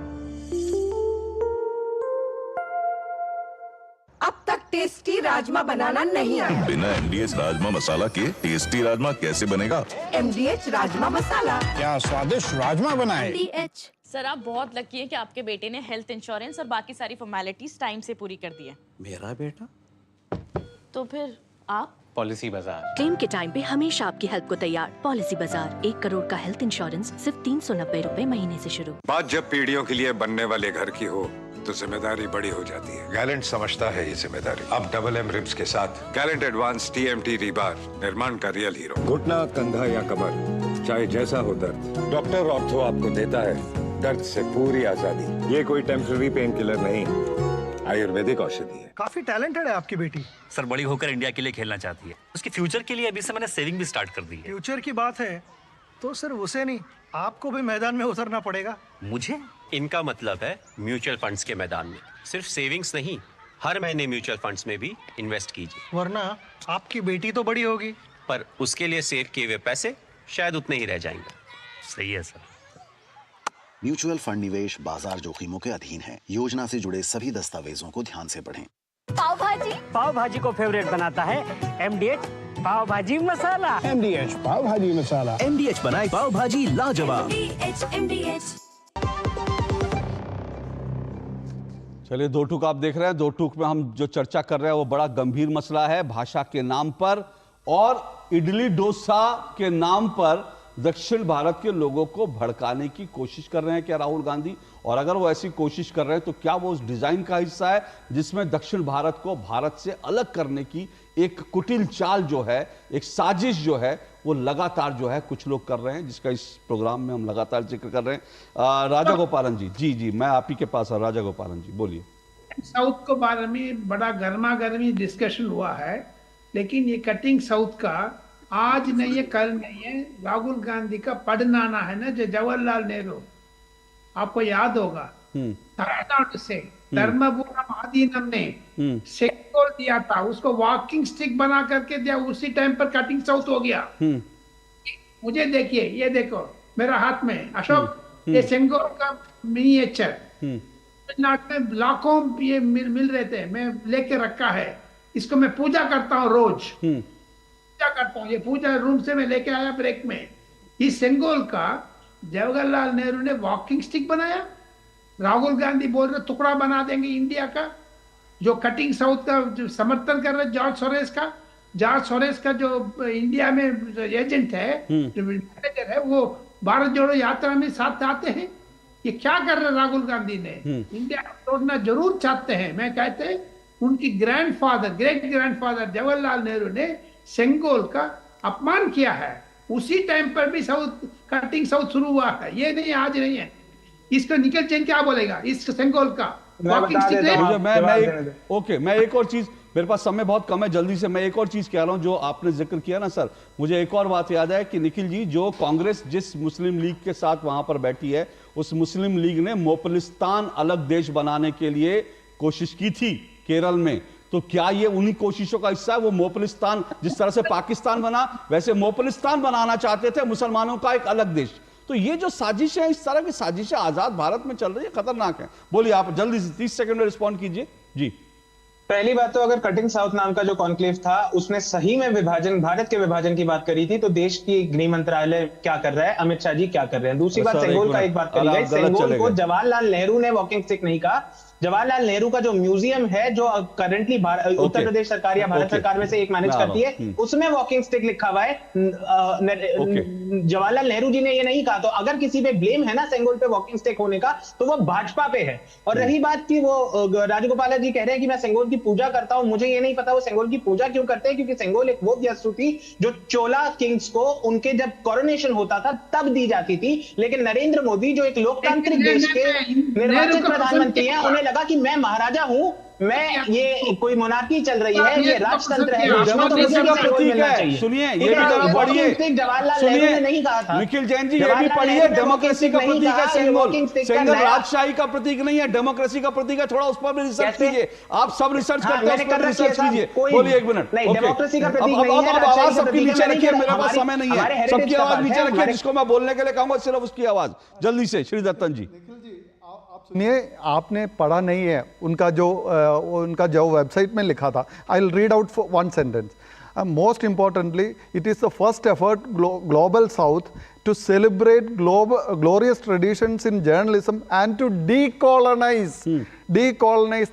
अब तक टेस्टी राजमा बनाना नहीं आया। बिना MDH राजमा मसाला के टेस्टी राजमा कैसे बनेगा? MDH राजमा मसाला। क्या स्वादिष्ट राजमा बनाए। MDH। सर आप बहुत लकी हैं कि आपके बेटे ने हेल्थ इंश्योरेंस और बाकी सारी फॉर्मेलिटीज टाइम से पूरी कर दी है। मेरा बेटा? तो फिर आप? पॉलिसी बाजार। क्लेम के टाइम पे हमेशा आपकी हेल्प को तैयार। पॉलिसी बाजार, 1 करोड़ का हेल्थ इंश्योरेंस सिर्फ 390 रुपए महीने से शुरू। बात जब पीढ़ियों के लिए बनने वाले घर की हो तो जिम्मेदारी बड़ी हो जाती है। गैलेंट समझता है ये जिम्मेदारी। अब डबल M रिब्स के साथ गैलेंट एडवांस TMT रीबार, निर्माण का रियल हीरो। घुटना, कंधा या कमर, चाहे जैसा हो दर्द, डॉक्टर ऑर्थो आपको देता है दर्द से पूरी आजादी। ये कोई टेम्पररी पेन किलर नहीं, आयुर्वेदिक औषधि है। काफी टैलेंटेड है आपकी बेटी। सर बड़ी होकर इंडिया के लिए खेलना चाहती है। उसके फ्यूचर के लिए अभी से मैंने सेविंग भी स्टार्ट कर दी है। फ्यूचर की बात है तो सिर्फ उसे नहीं, आपको भी मैदान में उतरना पड़ेगा। मुझे? इनका मतलब है म्यूचुअल फंड्स के मैदान में। सिर्फ सेविंग्स नहीं, हर महीने म्यूचुअल फंड्स में भी इन्वेस्ट कीजिए। वरना आपकी बेटी तो बड़ी होगी, पर उसके लिए सेव किए हुए पैसे शायद उतने ही रह जाएंगे। सही है सर। म्यूचुअल फंड निवेश बाजार जोखिमों के अधीन है। योजना से जुड़े सभी दस्तावेजों को ध्यान से पढ़ें। पाव भाजी को फेवरेट बनाता है MDH पाव भाजी मसाला। MDH पाव भाजी मसाला। MDH बनाए पाव भाजी लाजवाब। MDH। चलिए, दो टूक आप देख रहे हैं। दो टूक में हम जो चर्चा कर रहे हैं वो बड़ा गंभीर मसला है, भाषा के नाम पर और इडली डोसा के नाम पर दक्षिण भारत के लोगों को भड़काने की कोशिश कर रहे हैं क्या राहुल गांधी? और अगर वो ऐसी कोशिश कर रहे हैं तो क्या वो उस डिजाइन का हिस्सा है जिसमें दक्षिण भारत को भारत से अलग करने की एक कुटिल चाल जो है, एक साजिश जो है, वो लगातार जो है कुछ लोग कर रहे हैं, जिसका इस प्रोग्राम में हम लगातार जिक्र कर रहे हैं। राजा गोपालन जी, जी मैं आप ही के पास। राजा गोपालन जी बोलिए। साउथ के बारे में बड़ा गर्मा गर्मी डिस्कशन हुआ है, लेकिन ये कटिंग साउथ का आज नहीं है, कल नहीं है। राहुल गांधी का पढ़नाना है ना, जो जवाहरलाल नेहरू, आपको याद होगा, तमिलनाडु से धर्मपुरम आदीनम ने सेक्टोर दिया था, उसको वॉकिंग स्टिक बना करके दिया, उसी टाइम पर कटिंग साउथ हो गया। मुझे देखिए, ये देखो मेरा हाथ में अशोक, ये सेंगोर का मिनिएचर तमिलनाडु में लाखों ये मिल रहे थे, मैं लेके रखा है। इसको मैं पूजा करता हूँ रोज, पूजा करता हूँ। ये पूजा रूम से मैं लेके आया ब्रेक में। इस सेंगोल का जवाहरलाल नेहरू ने वॉकिंग स्टिक बनाया। राहुल गांधी बोल रहे टुकड़ा बना देंगे इंडिया का। जो कटिंग साउथ का जो समर्थन कर रहे जॉर्ज सोरेस का जो इंडिया में एजेंट है, जो मैनेजर है, वो भारत जोड़ो यात्रा में साथ आते हैं। ये क्या कर रहे राहुल गांधी ने? इंडिया तोड़ना जरूर चाहते हैं। मैं कहते हैं उनकी ग्रैंड ग्रैंडफादर जवाहरलाल नेहरू ने सेंगोल का अपमान किया है। उसी टाइम पर भी कटिंग साउथ शुरू हुआ है, ये नहीं आज नहीं है। इसको निकल चेन क्या बोलेगा इस सेंगोल का? मैं एक और चीज, मेरे पास समय बहुत कम है, जल्दी से मैं एक और चीज कह रहा हूं जो आपने जिक्र किया ना सर, मुझे एक और बात याद है कि निखिल जी, जो कांग्रेस जिस मुस्लिम लीग के साथ वहां पर बैठी है, उस मुस्लिम लीग ने मोपलिस्तान अलग देश बनाने के लिए कोशिश की थी केरल में। तो क्या ये उन्हीं कोशिशों का हिस्सा है? वो मोपलिस्तान जिस तरह से पाकिस्तान बना, वैसे मोपलिस्तान बनाना चाहते थे, मुसलमानों का एक अलग देश। तो ये जो साजिश है, इस तरह की साजिशें आजाद भारत में चल रही है, खतरनाक है। बोलिए आप जल्दी से 30 सेकंड में रिस्पॉन्ड कीजिए जी। पहली बात तो अगर कटिंग साउथ नाम का जो कॉन्क्लेव था उसने सही में विभाजन, भारत के विभाजन की बात करी थी, तो देश की गृह मंत्रालय क्या कर रहा है, अमित शाह जी क्या कर रहे हैं। दूसरी बात, सेंगोल का एक बात करी गई, सेंगोल को जवाहरलाल नेहरू ने वॉकिंग स्टिक नहीं कहा, जवाहरलाल नेहरू का जो म्यूजियम है, जो करंटली उत्तर प्रदेश सरकार या भारत सरकार में से एक मैनेज करती है, उसमें वॉकिंग स्टिक लिखा हुआ है। जवाहरलाल नेहरू जी ने ये नहीं कहा। तो अगर किसी पे ब्लेम है ना सेंगोल पे वॉकिंग स्टिक होने का, तो वो भाजपा पे है। और रही बात की वो राजगोपाल जी कह रहे हैं कि मैं सेंगोल की पूजा करता हूं, मुझे ये नहीं पता वो सेंगोल की पूजा क्यों करते हैं, क्योंकि सेंगोल एक वो वस्तु थी जो चोला किंग्स को उनके जब कोरोनेशन होता था तब दी जाती थी। लेकिन नरेंद्र मोदी जो एक लोकतांत्रिक देश के निर्वाचित प्रधानमंत्री हैं, उन्हें लगा कि मैं महाराजा हूं, मैं ये कोई मोनार्की चल रही है, ये राजतंत्र है, डेमोक्रेसी का प्रतीक है। सुनिए, ये भी जरा पढ़िए, जवाहरलाल नेहरू ने नहीं कहा था। निखिल जैन जी, ये भी पढ़िए, डेमोक्रेसी का प्रतीक है सेंगोल। सेंगोल राजशाही का प्रतीक नहीं है, डेमोक्रेसी का प्रतीक है। थोड़ा उस पर भी रिसर्च कीजिए। आप सब रिसर्च करते हैं, उस पर रिसर्च कीजिए। बोलिए, एक मिनट। डेमोक्रेसी का प्रतीक नहीं है। अब आवाज सबकी नीचे रखिए, मेरे पास समय नहीं है। सबकी आवाज नीचे रखिए, जिसको मैं बोलने के लिए कहूंगा सिर्फ उसकी आवाज। जल्दी से श्री दत्तन जी। सुनिए, आपने पढ़ा नहीं है उनका जो वेबसाइट में लिखा था। I will read out one sentence. Most importantly, it is the first effort global south to celebrate glorious traditions in journalism and to decolonize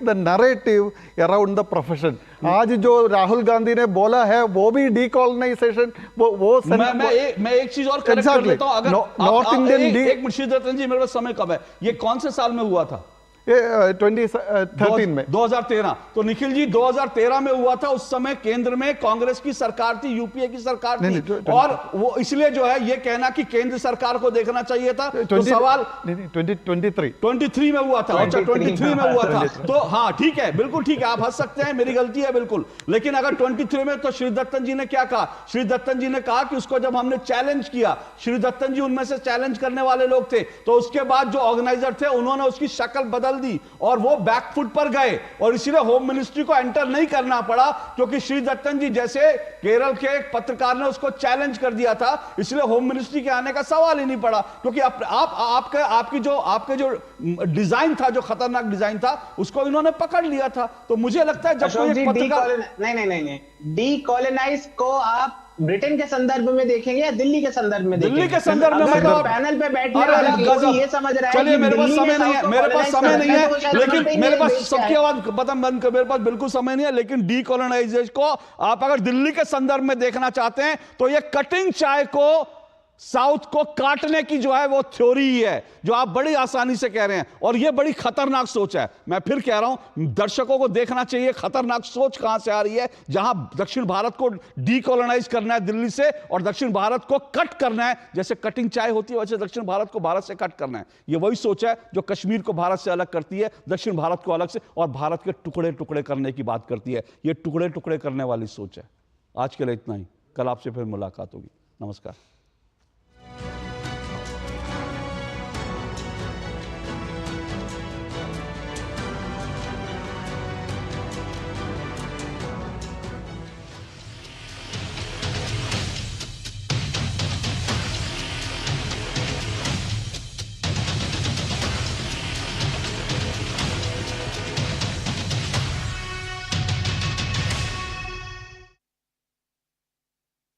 the narrative around the profession. आज जो राहुल गांधी ने बोला है वो भी डीकॉलोनाइजेशन, वो मैं एक चीज और करेक्ट कर लेता हूं। अगर नॉर्थ इंडियन एक मिनट श्री दत्तन जी, मेरे पास समय कब है? ये कौन से साल में हुआ था? 2013 में, 2013। तो निखिल जी 2013 में हुआ था। उस समय केंद्र में कांग्रेस की सरकार थी, यूपीए की सरकार थी। और वो इसलिए जो है ये कहना कि केंद्र सरकार को देखना चाहिए था, तो सवाल 23 में हुआ था। अच्छा, 23 में हुआ था। तो हाँ, ठीक है, बिल्कुल ठीक है, आप हंस सकते हैं, मेरी गलती है बिल्कुल। लेकिन अगर 23 में, तो श्री दत्तन जी ने क्या कहा? श्री दत्तन जी ने कहा कि उसको जब हमने चैलेंज किया, श्री दत्तन जी उनमें से चैलेंज करने वाले लोग थे, तो उसके बाद जो ऑर्गेनाइजर थे उन्होंने उसकी शक्ल बदल दी और वो बैकफुट पर गए, और इसलिए होम मिनिस्ट्री को एंटर नहीं करना पड़ा, क्योंकि श्री दत्तन जी जैसे केरल के एक पत्रकार ने उसको चैलेंज कर दिया था, इसलिए होम मिनिस्ट्री के आने का सवाल ही नहीं पड़ा। क्योंकि आपके जो डिजाइन था, जो खतरनाक डिजाइन था, उसको इन्होंने पकड़ लिया था। तो मुझे लगता है जब कोई एक पत्रकार नहीं, डीकॉलोनाइज को आप ब्रिटेन के संदर्भ में देखेंगे या दिल्ली के संदर्भ में देखेंगे? दिल्ली के संदर्भ में तो पैनल पे बैठने वाला कोई ये समझ रहा है। चलिए, मेरे पास समय नहीं है, लेकिन मेरे पास सबकी आवाज बंद कर, मेरे पास बिल्कुल समय नहीं है। लेकिन डीकॉलोनाइजेशन को आप अगर दिल्ली के संदर्भ में देखना चाहते हैं, तो ये कटिंग चाय को साउथ को काटने की जो है वो थ्योरी ही है, जो आप बड़ी आसानी से कह रहे हैं, और ये बड़ी खतरनाक सोच है। मैं फिर कह रहा हूं, दर्शकों को देखना चाहिए खतरनाक सोच कहां से आ रही है, जहां दक्षिण भारत को डीकॉलोनाइज करना है दिल्ली से, और दक्षिण भारत को कट करना है। जैसे कटिंग चाय होती है, वैसे दक्षिण भारत को भारत से कट करना है। ये वही सोच है जो कश्मीर को भारत से अलग करती है, दक्षिण भारत को अलग से, और भारत के टुकड़े टुकड़े करने की बात करती है। ये टुकड़े टुकड़े करने वाली सोच है। आज के लिए इतना ही, कल आपसे फिर मुलाकात होगी। नमस्कार।